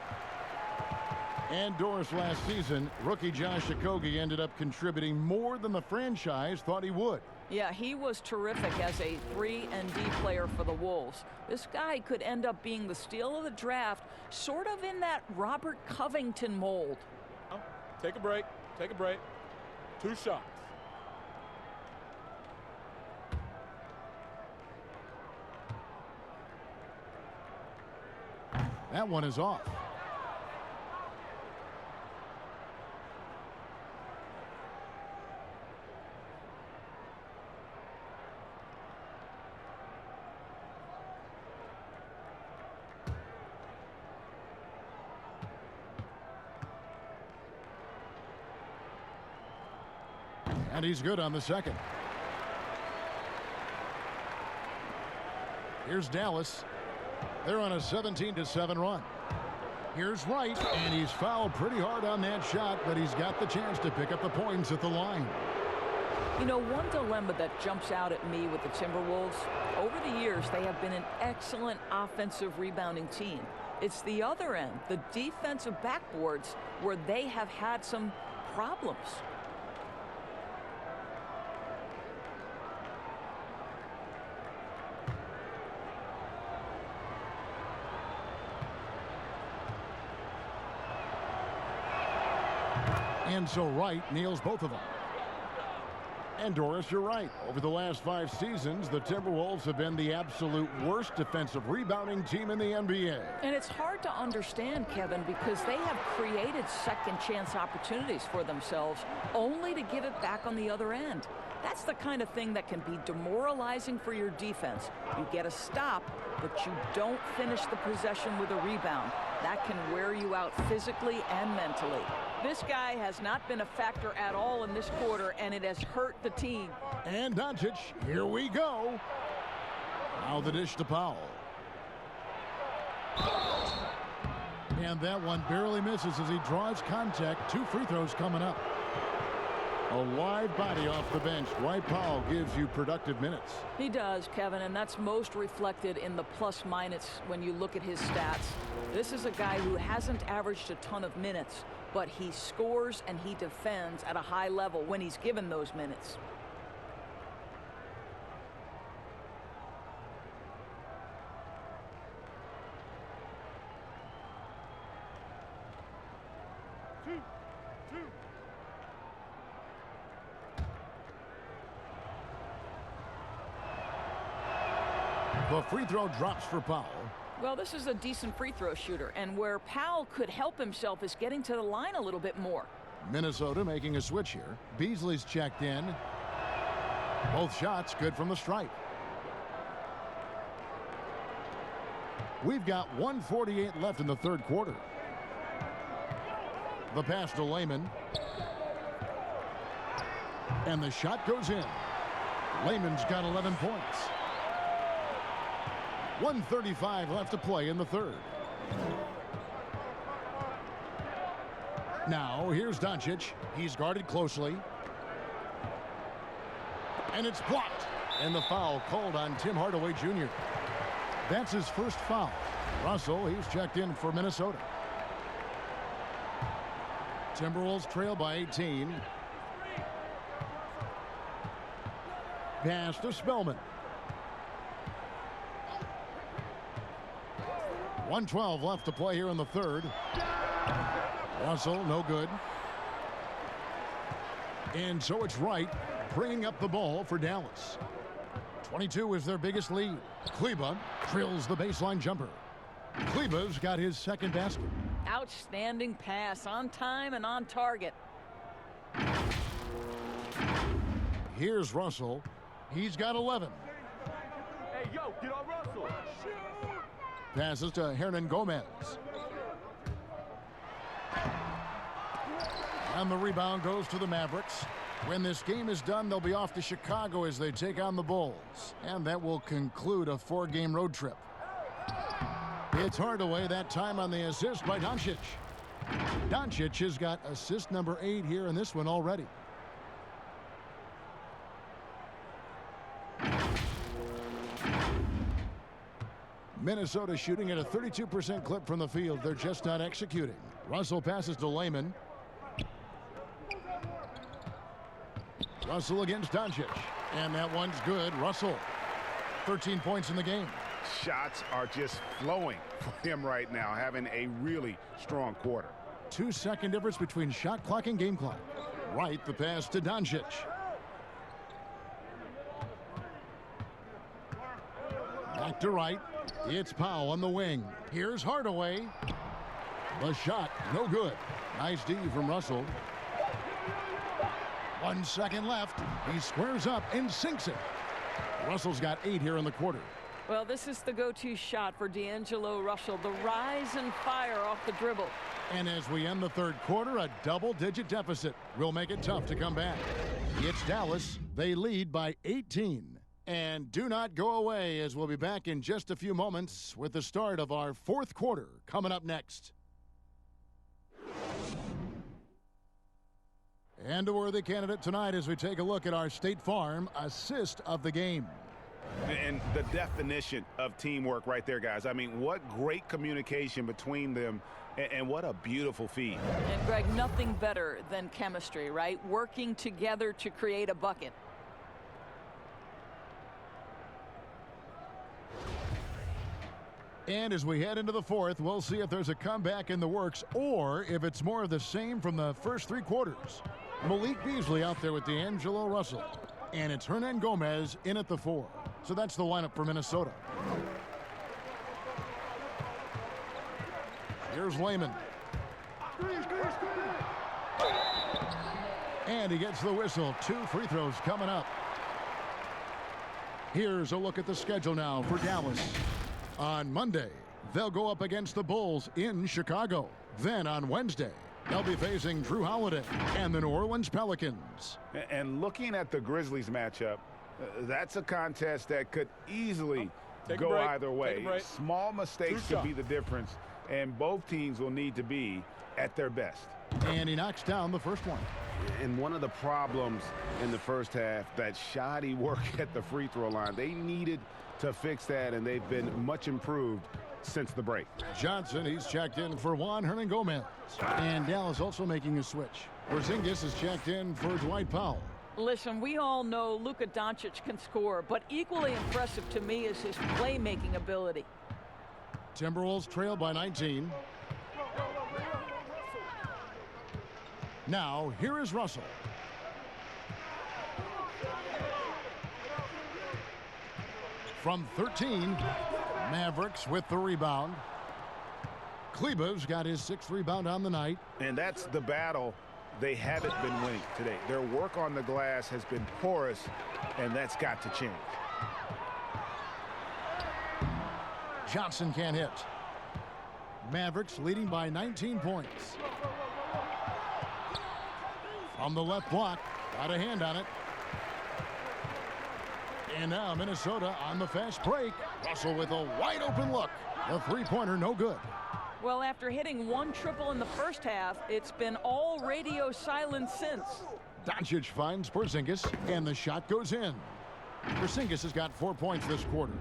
And Doris, last season, rookie Josh Okogie ended up contributing more than the franchise thought he would. Yeah, he was terrific as a 3-and-D player for the Wolves. This guy could end up being the steal of the draft, sort of in that Robert Covington mold. Take a break. Take a break. 2 shots. That one is off. And he's good on the second. Here's Dallas. They're on a 17-7 run. Here's Wright, and he's fouled pretty hard on that shot, but he's got the chance to pick up the points at the line. You know, one dilemma that jumps out at me with the Timberwolves, over the years, they have been an excellent offensive rebounding team. It's the other end, the defensive backboards, where they have had some problems. And so Wright nails both of them. And Doris, you're right. Over the last 5 seasons, the Timberwolves have been the absolute worst defensive rebounding team in the NBA. And it's hard to understand, Kevin, because they have created second chance opportunities for themselves only to give it back on the other end. That's the kind of thing that can be demoralizing for your defense. You get a stop, but you don't finish the possession with a rebound. That can wear you out physically and mentally. This guy has not been a factor at all in this quarter, and it has hurt the team. And Doncic, here we go. Now the dish to Powell. And that one barely misses as he draws contact. 2 free throws coming up. A live body off the bench. Dwight Powell gives you productive minutes. He does, Kevin, and that's most reflected in the plus-minus when you look at his stats. This is a guy who hasn't averaged a ton of minutes, but he scores and he defends at a high level when he's given those minutes. The free throw drops for Powell. Well, this is a decent free throw shooter, and where Powell could help himself is getting to the line a little bit more. Minnesota making a switch here. Beasley's checked in. Both shots good from the stripe. We've got 1:48 left in the third quarter. The pass to Layman. And the shot goes in. Layman's got 11 points. 1:35 left to play in the third. Now, here's Doncic. He's guarded closely. And it's blocked. And the foul called on Tim Hardaway Jr. That's his first foul. Russell, he's checked in for Minnesota. Timberwolves trail by 18. Pass to Spellman. 1:12 left to play here in the third. Russell, no good. And so it's Wright bringing up the ball for Dallas. 22 is their biggest lead. Kleba drills the baseline jumper. Kleba's got his second basket. Outstanding pass, on time and on target. Here's Russell. He's got 11. Hey, yo, get on Russell. Passes to Hernan Gomez. And the rebound goes to the Mavericks. When this game is done, they'll be off to Chicago as they take on the Bulls. And that will conclude a 4-game road trip. It's Hardaway, that time on the assist by Doncic. Doncic has got assist number 8 here in this one already. Minnesota shooting at a 32% clip from the field. They're just not executing. Russell passes to Layman. Russell against Doncic. And that one's good. Russell, 13 points in the game. Shots are just flowing for him right now, having a really strong quarter. 2-second difference between shot clock and game clock. Right, the pass to Doncic. Back to right. It's Powell on the wing. Here's Hardaway. The shot, no good. Nice D from Russell. 1 second left. He squares up and sinks it. Russell's got 8 here in the quarter. Well, this is the go-to shot for D'Angelo Russell. The rise and fire off the dribble. And as we end the third quarter, a double-digit deficit will make it tough to come back. It's Dallas. They lead by 18. And do not go away, as we'll be back in just a few moments with the start of our fourth quarter coming up next. And a worthy candidate tonight as we take a look at our State Farm assist of the game. And the definition of teamwork right there, guys. I mean, what great communication between them, and what a beautiful feed. And, Greg, nothing better than chemistry, right? Working together to create a bucket. And as we head into the fourth, we'll see if there's a comeback in the works or if it's more of the same from the first 3 quarters. Malik Beasley out there with D'Angelo Russell. And it's Hernan Gomez in at the 4. So that's the lineup for Minnesota. Here's Layman. And he gets the whistle. 2 free throws coming up. Here's a look at the schedule now for Dallas. On Monday, they'll go up against the Bulls in Chicago. Then on Wednesday, they'll be facing Drew Holiday and the New Orleans Pelicans. And looking at the Grizzlies matchup, that's a contest that could easily go either way. Small mistakes could be the difference, and both teams will need to be at their best. And he knocks down the first one. And one of the problems in the first half, that shoddy work at the free throw line. They needed to fix that, and they've been much improved since the break. Johnson, he's checked in for Juan Hernan Gomez. And Dallas also making a switch. Porzingis is checked in for Dwight Powell. Listen, we all know Luka Doncic can score, but equally impressive to me is his playmaking ability. Timberwolves trail by 19. Now, here is Russell. From 13, Mavericks with the rebound. Kleba's got his 6th rebound on the night. And that's the battle they haven't been winning today. Their work on the glass has been porous, and that's got to change. Johnson can't hit. Mavericks leading by 19 points. From the left block, got a hand on it. And now Minnesota on the fast break. Russell with a wide open look. The three-pointer no good. Well, after hitting 1 triple in the first half, it's been all radio silence since. Doncic finds Porzingis, and the shot goes in. Porzingis has got 4 points this quarter.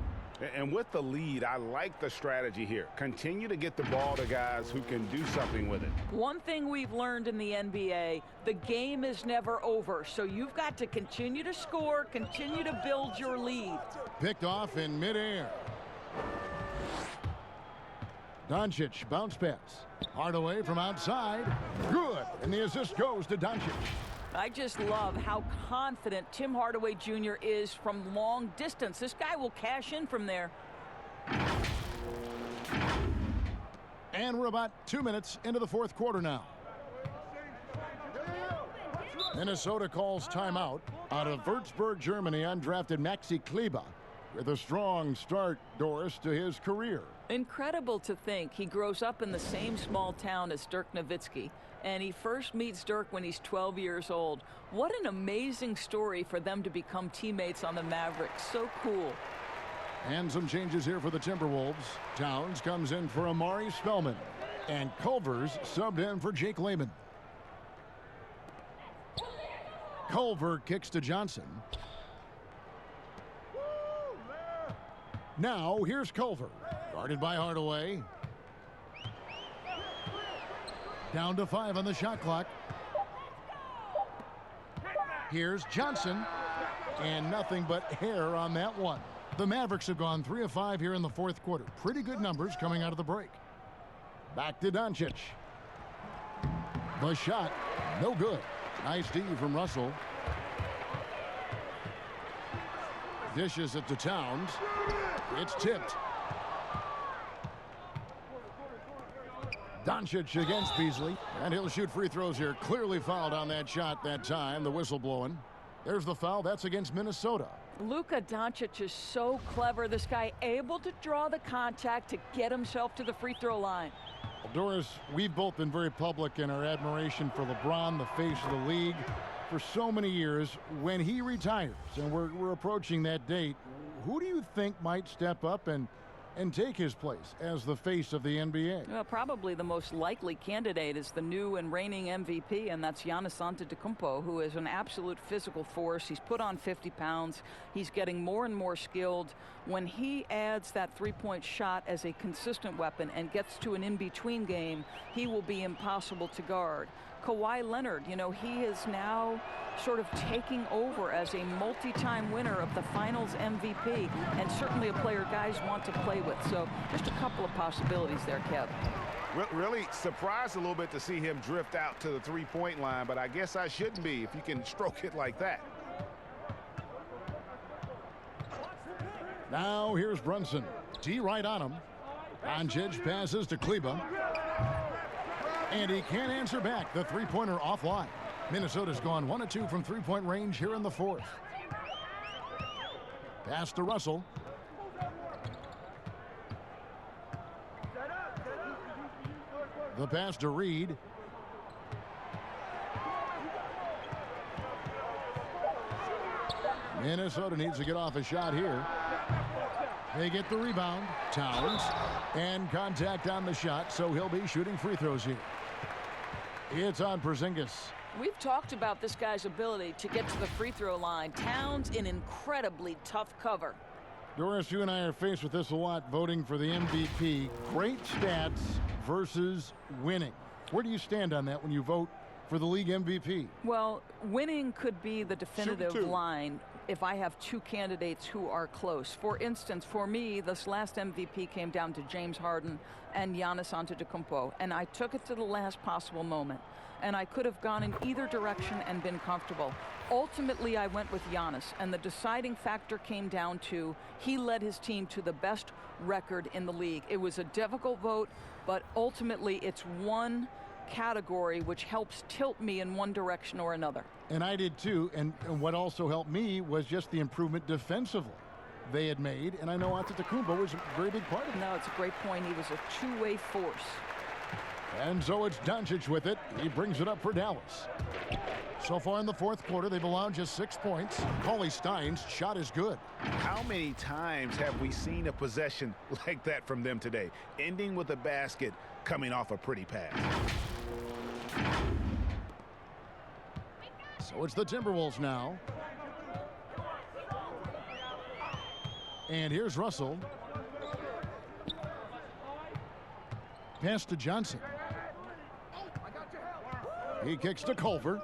And with the lead, I like the strategy here. Continue to get the ball to guys who can do something with it. One thing we've learned in the NBA, the game is never over. So you've got to continue to score, continue to build your lead. Picked off in midair. Doncic, bounce pass. Hardaway from outside. Good. And the assist goes to Doncic. I just love how confident Tim Hardaway Jr. is from long distance. This guy will cash in from there. And we're about 2 minutes into the fourth quarter now. Minnesota calls timeout. Out of Würzburg, Germany, undrafted Maxi Kleber with a strong start, Doris, to his career. Incredible to think he grows up in the same small town as Dirk Nowitzki, and he first meets Dirk when he's 12 years old. What an amazing story for them to become teammates on the Mavericks. So cool. And some changes here for the Timberwolves. Towns comes in for Amari Spellman, and Culver's subbed in for Jake Layman. Culver kicks to Johnson. Now here's Culver. Guarded by Hardaway. Down to 5 on the shot clock. Here's Johnson. And nothing but hair on that one. The Mavericks have gone 3 of 5 here in the fourth quarter. Pretty good numbers coming out of the break. Back to Doncic. The shot, no good. Nice D from Russell. Dishes it to Towns. It's tipped. Doncic against Beasley. And he'll shoot free throws here. Clearly fouled on that shot that time. The whistle blowing. There's the foul. That's against Minnesota. Luka Doncic is so clever. This guy able to draw the contact to get himself to the free throw line. Well, Doris, we've both been very public in our admiration for LeBron, the face of the league, for so many years. When he retires, and we're approaching that date, who do you think might step up and take his place as the face of the NBA? Well, probably the most likely candidate is the new and reigning MVP, and that's Giannis Antetokounmpo, who is an absolute physical force. He's put on 50 pounds. He's getting more and more skilled. When he adds that three-point shot as a consistent weapon and gets to an in-between game, he will be impossible to guard. Kawhi Leonard, you know, he is now sort of taking over as a multi-time winner of the Finals MVP, and certainly a player guys want to play with. So just a couple of possibilities there, Kev. Really surprised a little bit to see him drift out to the three-point line, but I guess I shouldn't be if you can stroke it like that. Now here's Brunson. D right on him. Doncic passes to Kleba. And he can't answer back. The three-pointer offline. Minnesota's gone 1 of 2 from three-point range here in the fourth. Pass to Russell. The pass to Reed. Minnesota needs to get off a shot here. They get the rebound. Towns. And contact on the shot, so he'll be shooting free throws here. It's on Porzingis. We've talked about this guy's ability to get to the free throw line. Towns in incredibly tough cover. Doris, you and I are faced with this a lot, voting for the MVP. Great stats versus winning. Where do you stand on that when you vote for the league MVP? Well, winning could be the definitive line if I have two candidates who are close. For instance, for me, this last MVP came down to James Harden and Giannis Antetokounmpo, and I took it to the last possible moment. And I could have gone in either direction and been comfortable. Ultimately, I went with Giannis, and the deciding factor came down to he led his team to the best record in the league. It was a difficult vote, but ultimately it's one category which helps tilt me in one direction or another. And I did too, and what also helped me was just the improvement defensively they had made, and I know Antetokounmpo was a very big part of it. No, it's a great point. He was a two-way force. And so it's Doncic with it. He brings it up for Dallas. So far in the fourth quarter, they've allowed just 6 points. Cauley Stein's shot is good. How many times have we seen a possession like that from them today, ending with a basket coming off a pretty pass? So it's the Timberwolves now. And here's Russell. Pass to Johnson. He kicks to Culver.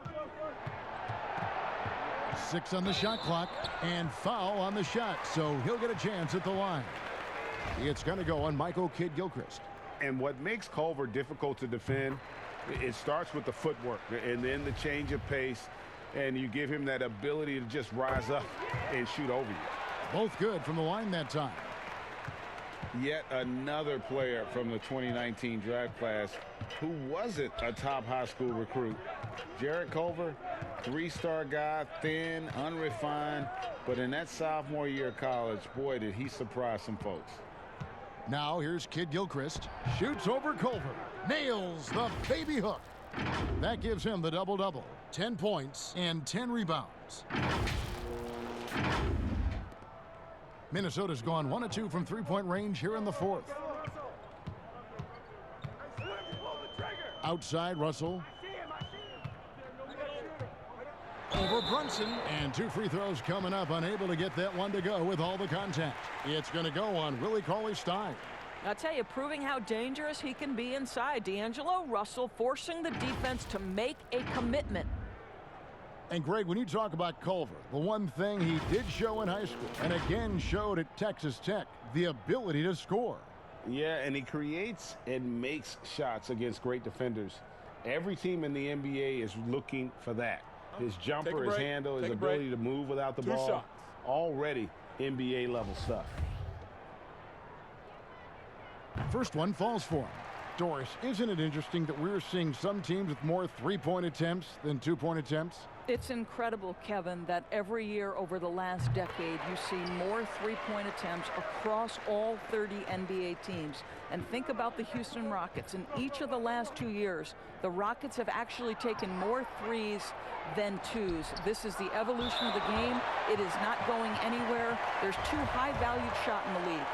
6 on the shot clock and foul on the shot, so he'll get a chance at the line. It's going to go on Michael Kidd-Gilchrist. And what makes Culver difficult to defend, it starts with the footwork and then the change of pace, and you give him that ability to just rise up and shoot over you. Both good from the line that time. Yet another player from the 2019 draft class who wasn't a top high school recruit. Jarrett Culver, 3-star guy, thin, unrefined, but in that sophomore year of college, boy, did he surprise some folks. Now here's Kidd-Gilchrist. Shoots over Culver. Nails the baby hook. That gives him the double-double. 10 points and 10 rebounds. Minnesota's gone 1 of 2 from three-point range here in the fourth. Outside Russell. Over Brunson, and 2 free throws coming up, unable to get that one to go with all the contact. It's going to go on Willie Cauley-Stein. I'll tell you, proving how dangerous he can be inside. D'Angelo Russell forcing the defense to make a commitment. And Greg, when you talk about Culver, the one thing he did show in high school and again showed at Texas Tech, the ability to score. Yeah, and he creates and makes shots against great defenders. Every team in the NBA is looking for that. His jumper, his handle, his ability to move without the ball. Shots. Already NBA level stuff. First one falls for him. Doris, isn't it interesting that we're seeing some teams with more three-point attempts than two-point attempts? It's incredible, Kevin, that every year over the last decade you see more three-point attempts across all 30 NBA teams. And think about the Houston Rockets. In each of the last 2 years, the Rockets have actually taken more threes than twos. This is the evolution of the game. It is not going anywhere. There's two high-valued shots in the league.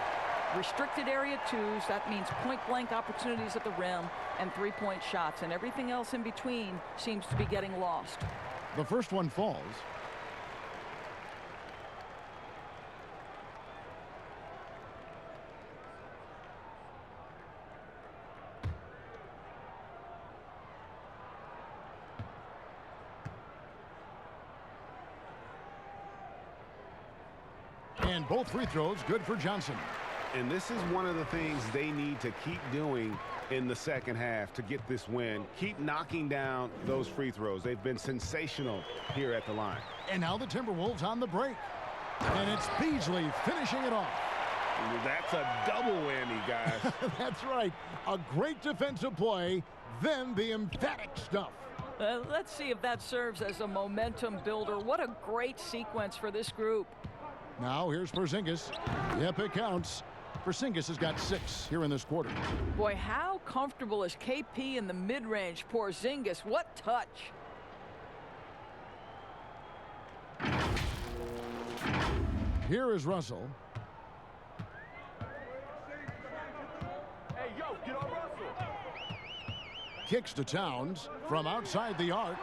Restricted area twos, that means point-blank opportunities at the rim, and three-point shots. And everything else in between seems to be getting lost. The first one falls. And both free throws good for Johnson. And this is one of the things they need to keep doing in the second half to get this win. Keep knocking down those free throws. They've been sensational here at the line. And now the Timberwolves on the break. And it's Beasley finishing it off. That's a double whammy, guys. That's right. A great defensive play, then the emphatic stuff. Let's see if that serves as a momentum builder. What a great sequence for this group. Now here's Porzingis. Yep, it counts. Porzingis has got 6 here in this quarter. Boy, how comfortable is KP in the mid-range? Porzingis, what touch. Here is Russell. Hey, yo, get on Russell. Kicks to Towns from outside the arc.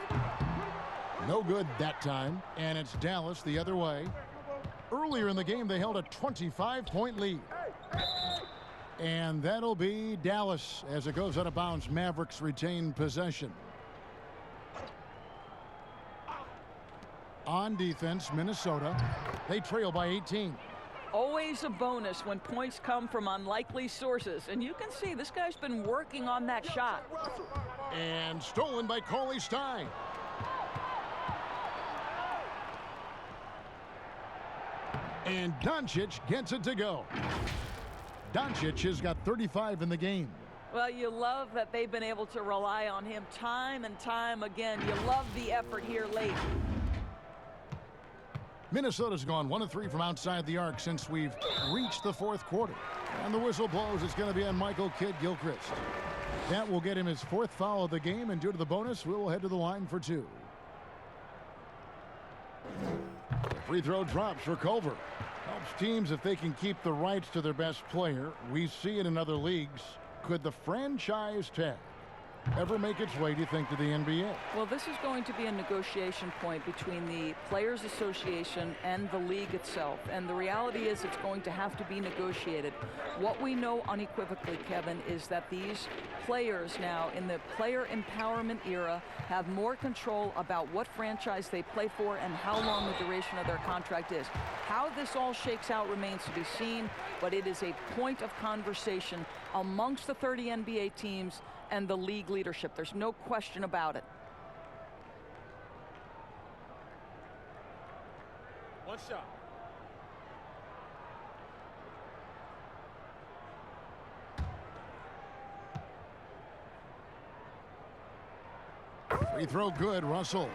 No good that time. And it's Dallas the other way. Earlier in the game, they held a 25-point lead. And that'll be Dallas as it goes out of bounds. Mavericks retain possession. On defense, Minnesota. They trail by 18. Always a bonus when points come from unlikely sources. And you can see this guy's been working on that shot. And stolen by Cauley Stein. And Doncic gets it to go. Doncic has got 35 in the game. Well, you love that they've been able to rely on him time and time again. You love the effort here late. Minnesota's gone 1 of 3 from outside the arc since we've reached the fourth quarter. And the whistle blows. It's going to be on Michael Kidd-Gilchrist. That will get him his 4th foul of the game, and due to the bonus, we'll head to the line for 2. The free throw drops for Culver. Helps teams if they can keep the rights to their best player. We see it in other leagues. Could the franchise tag ever make its way, do you think, to the NBA? Well, this is going to be a negotiation point between the Players Association and the league itself. And the reality is it's going to have to be negotiated. What we know unequivocally, Kevin, is that these players now in the player empowerment era have more control about what franchise they play for and how long the duration of their contract is. How this all shakes out remains to be seen, but it is a point of conversation amongst the 30 NBA teams and the league leadership. There's no question about it. One shot. Free throw good, Russell.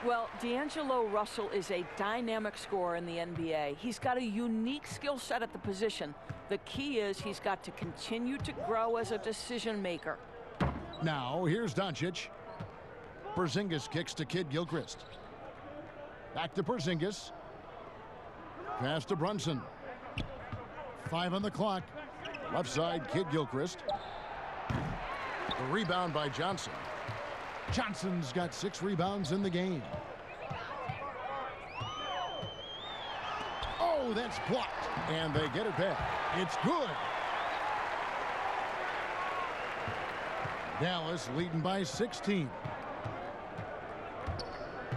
Well, D'Angelo Russell is a dynamic scorer in the NBA. He's got a unique skill set at the position. The key is he's got to continue to grow as a decision maker. Now, here's Doncic. Porzingis kicks to Kidd-Gilchrist. Back to Porzingis. Pass to Brunson. 5 on the clock. Left side, Kidd-Gilchrist. The rebound by Johnson. Johnson's got 6 rebounds in the game. Oh, that's blocked. And they get it back. It's good. Dallas leading by 16.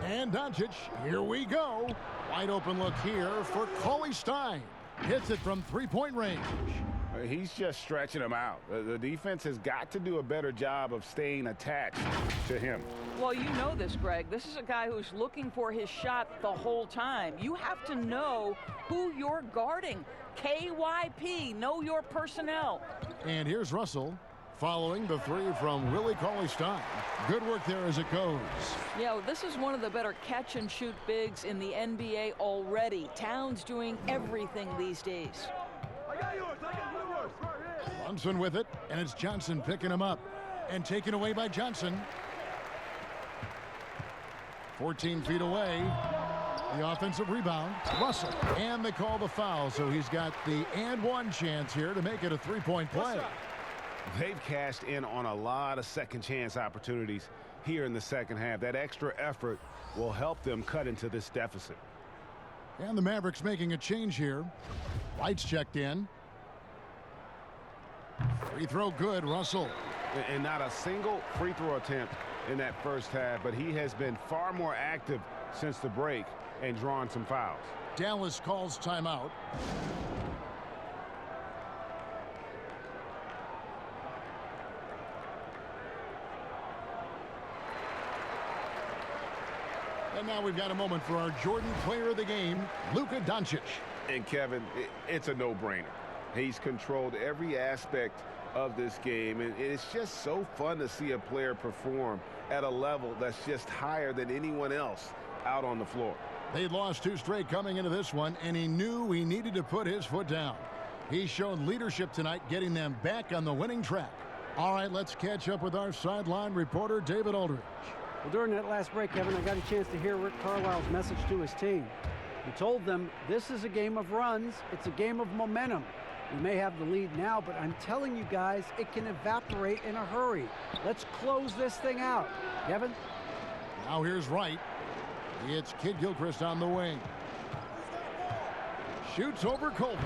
And Doncic, here we go. Wide open look here for Cauley Stein. Hits it from three-point range. He's just stretching him out. The defense has got to do a better job of staying attached to him. Well, you know this, Greg. This is a guy who's looking for his shot the whole time. You have to know who you're guarding. KYP, know your personnel. And here's Russell following the three from Willie Cauley-Stein. Good work there as it goes. Yeah, this is one of the better catch-and-shoot bigs in the NBA already. Towns doing everything these days. Brunson with it, and it's Johnson picking him up and taken away by Johnson. 14 feet away. The offensive rebound. Russell. And they call the foul, so he's got the and one chance here to make it a three-point play. They've cashed in on a lot of second chance opportunities here in the second half. That extra effort will help them cut into this deficit. And the Mavericks making a change here. White's checked in. Free throw good, Russell. And not a single free throw attempt in that first half, but he has been far more active since the break and drawn some fouls. Dallas calls timeout. And now we've got a moment for our Jordan Player of the Game, Luka Doncic. And Kevin, it's a no-brainer. He's controlled every aspect of this game, and it's just so fun to see a player perform at a level that's just higher than anyone else out on the floor. They'd lost two straight coming into this one, and he knew he needed to put his foot down. He showed leadership tonight, getting them back on the winning track. All right, let's catch up with our sideline reporter, David Aldridge. Well, during that last break, Kevin, I got a chance to hear Rick Carlisle's message to his team. He told them this is a game of runs. It's a game of momentum. We may have the lead now, but I'm telling you guys, it can evaporate in a hurry. Let's close this thing out. Kevin? Now here's Wright. It's Kid Gilchrist on the wing. Shoots over Colbert.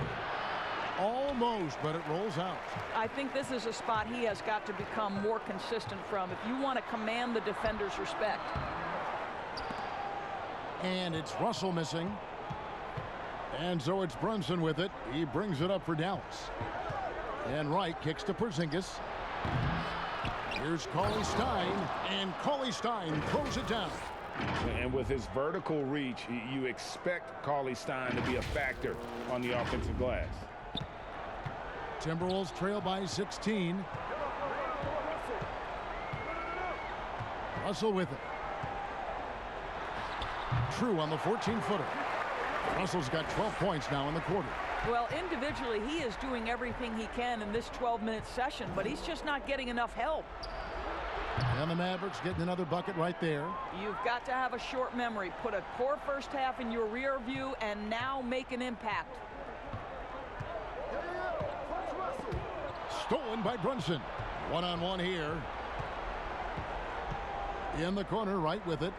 Almost, but it rolls out. I think this is a spot he has got to become more consistent from if you want to command the defender's respect. And it's Russell missing. And so it's Brunson with it. He brings it up for Dallas. And Wright kicks to Porzingis. Here's Cauley Stein. And Cauley Stein throws it down. And with his vertical reach, you expect Cauley Stein to be a factor on the offensive glass. Timberwolves trail by 16. Russell with it. True on the 14-footer. Russell's got 12 points now in the quarter. Well, individually, he is doing everything he can in this 12-minute session, but he's just not getting enough help. And the Mavericks getting another bucket right there. You've got to have a short memory. Put a poor first half in your rear view and now make an impact. Stolen by Brunson. One-on-one here. In the corner, right with it.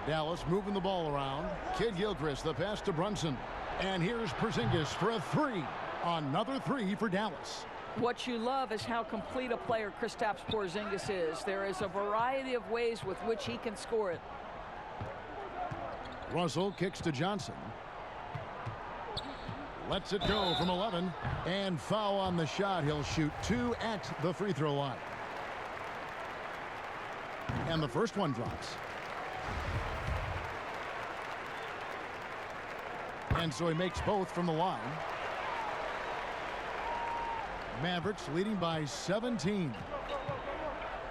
Dallas moving the ball around. Kid Gilchrist, the pass to Brunson. And here's Porzingis for a three. Another three for Dallas. What you love is how complete a player Kristaps Porzingis is. There is a variety of ways with which he can score it. Russell kicks to Johnson. Lets it go from 11. And foul on the shot. He'll shoot 2 at the free throw line. And the first one drops. And so he makes both from the line. Mavericks leading by 17.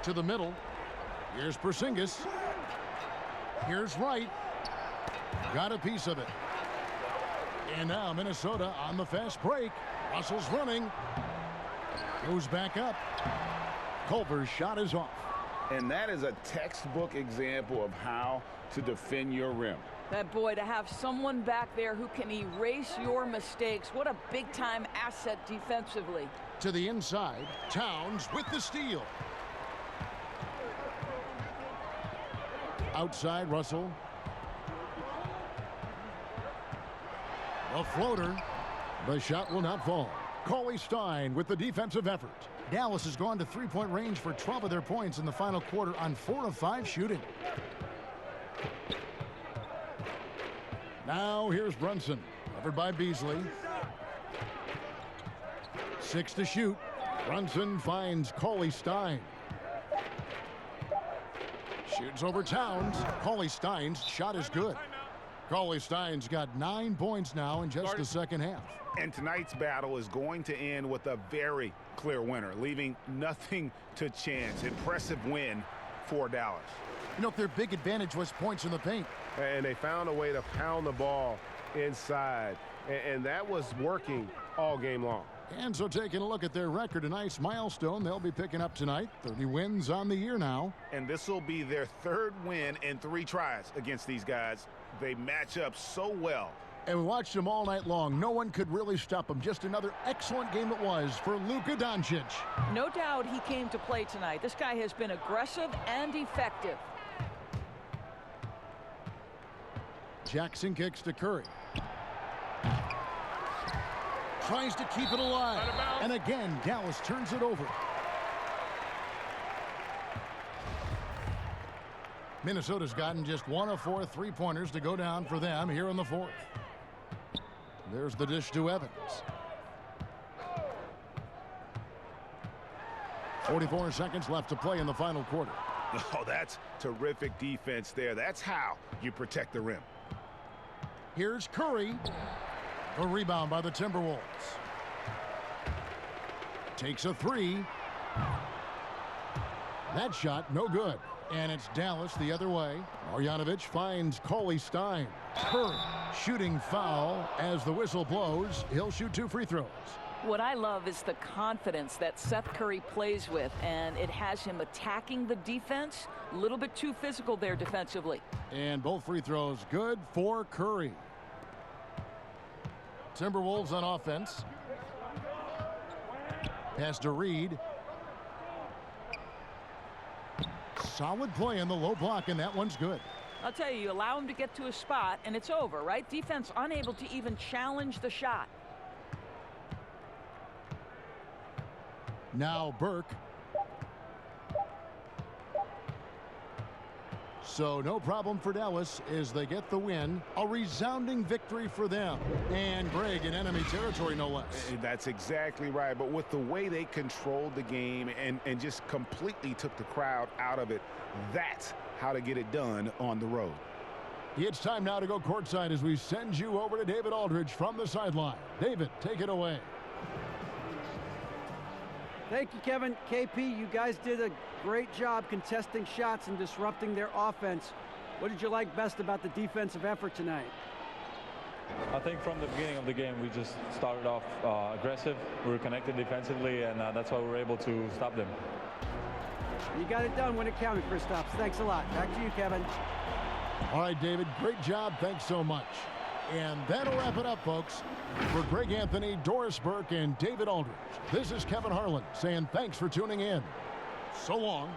To the middle. Here's Porzingis. Here's Wright. Got a piece of it. And now Minnesota on the fast break. Russell's running. Goes back up. Culver's shot is off. And that is a textbook example of how to defend your rim. That boy, to have someone back there who can erase your mistakes, what a big-time asset defensively. To the inside, Towns with the steal. Outside, Russell. A floater. The shot will not fall. Cauley Stein with the defensive effort. Dallas has gone to three-point range for 12 of their points in the final quarter on 4 of 5 shooting. Now here's Brunson. Covered by Beasley. 6 to shoot. Brunson finds Cauley Stein. Shoots over Towns. Cauley Stein's shot is good. Cauley Stein's got 9 points now in just the second half. And tonight's battle is going to end with a very clear winner, leaving nothing to chance. Impressive win for Dallas. You know, their big advantage was points in the paint. And they found a way to pound the ball inside. And that was working all game long. And so taking a look at their record, a nice milestone they'll be picking up tonight. 30 wins on the year now. And this will be their 3rd win in 3 tries against these guys. They match up so well. And we watched them all night long. No one could really stop them. Just another excellent game it was for Luka Doncic. No doubt he came to play tonight. This guy has been aggressive and effective. Jackson kicks to Curry. Tries to keep it alive. And again, Dallas turns it over. Minnesota's gotten just 1 of 4 3-pointers to go down for them here in the 4th. There's the dish to Evans. 44 seconds left to play in the final quarter. Oh, that's terrific defense there. That's how you protect the rim. Here's Curry. A rebound by the Timberwolves. Takes a 3. That shot, no good. And it's Dallas the other way. Marjanovic finds Cauley Stein. Curry shooting foul as the whistle blows. He'll shoot 2 free throws. What I love is the confidence that Seth Curry plays with, and it has him attacking the defense. A little bit too physical there defensively. And both free throws good for Curry. Timberwolves on offense. Pass to Reed. Solid play in the low block, and that one's good. I'll tell you, allow him to get to a spot, and it's over, right? Defense unable to even challenge the shot. Now Burke. So no problem for Dallas as they get the win. A resounding victory for them. And Greg in enemy territory, no less. That's exactly right. But with the way they controlled the game and just completely took the crowd out of it, that's how to get it done on the road. It's time now to go courtside as we send you over to David Aldridge from the sideline. David, take it away. Thank you, Kevin. KP, you guys did a great job contesting shots and disrupting their offense. What did you like best about the defensive effort tonight? I think from the beginning of the game, we just started off aggressive. We were connected defensively, and that's why we were able to stop them. You got it done when it counted, Kristaps. Thanks a lot. Back to you, Kevin. All right, David, great job. Thanks so much. And that'll wrap it up, folks. For Greg Anthony, Doris Burke, and David Aldridge, this is Kevin Harlan saying thanks for tuning in. So long.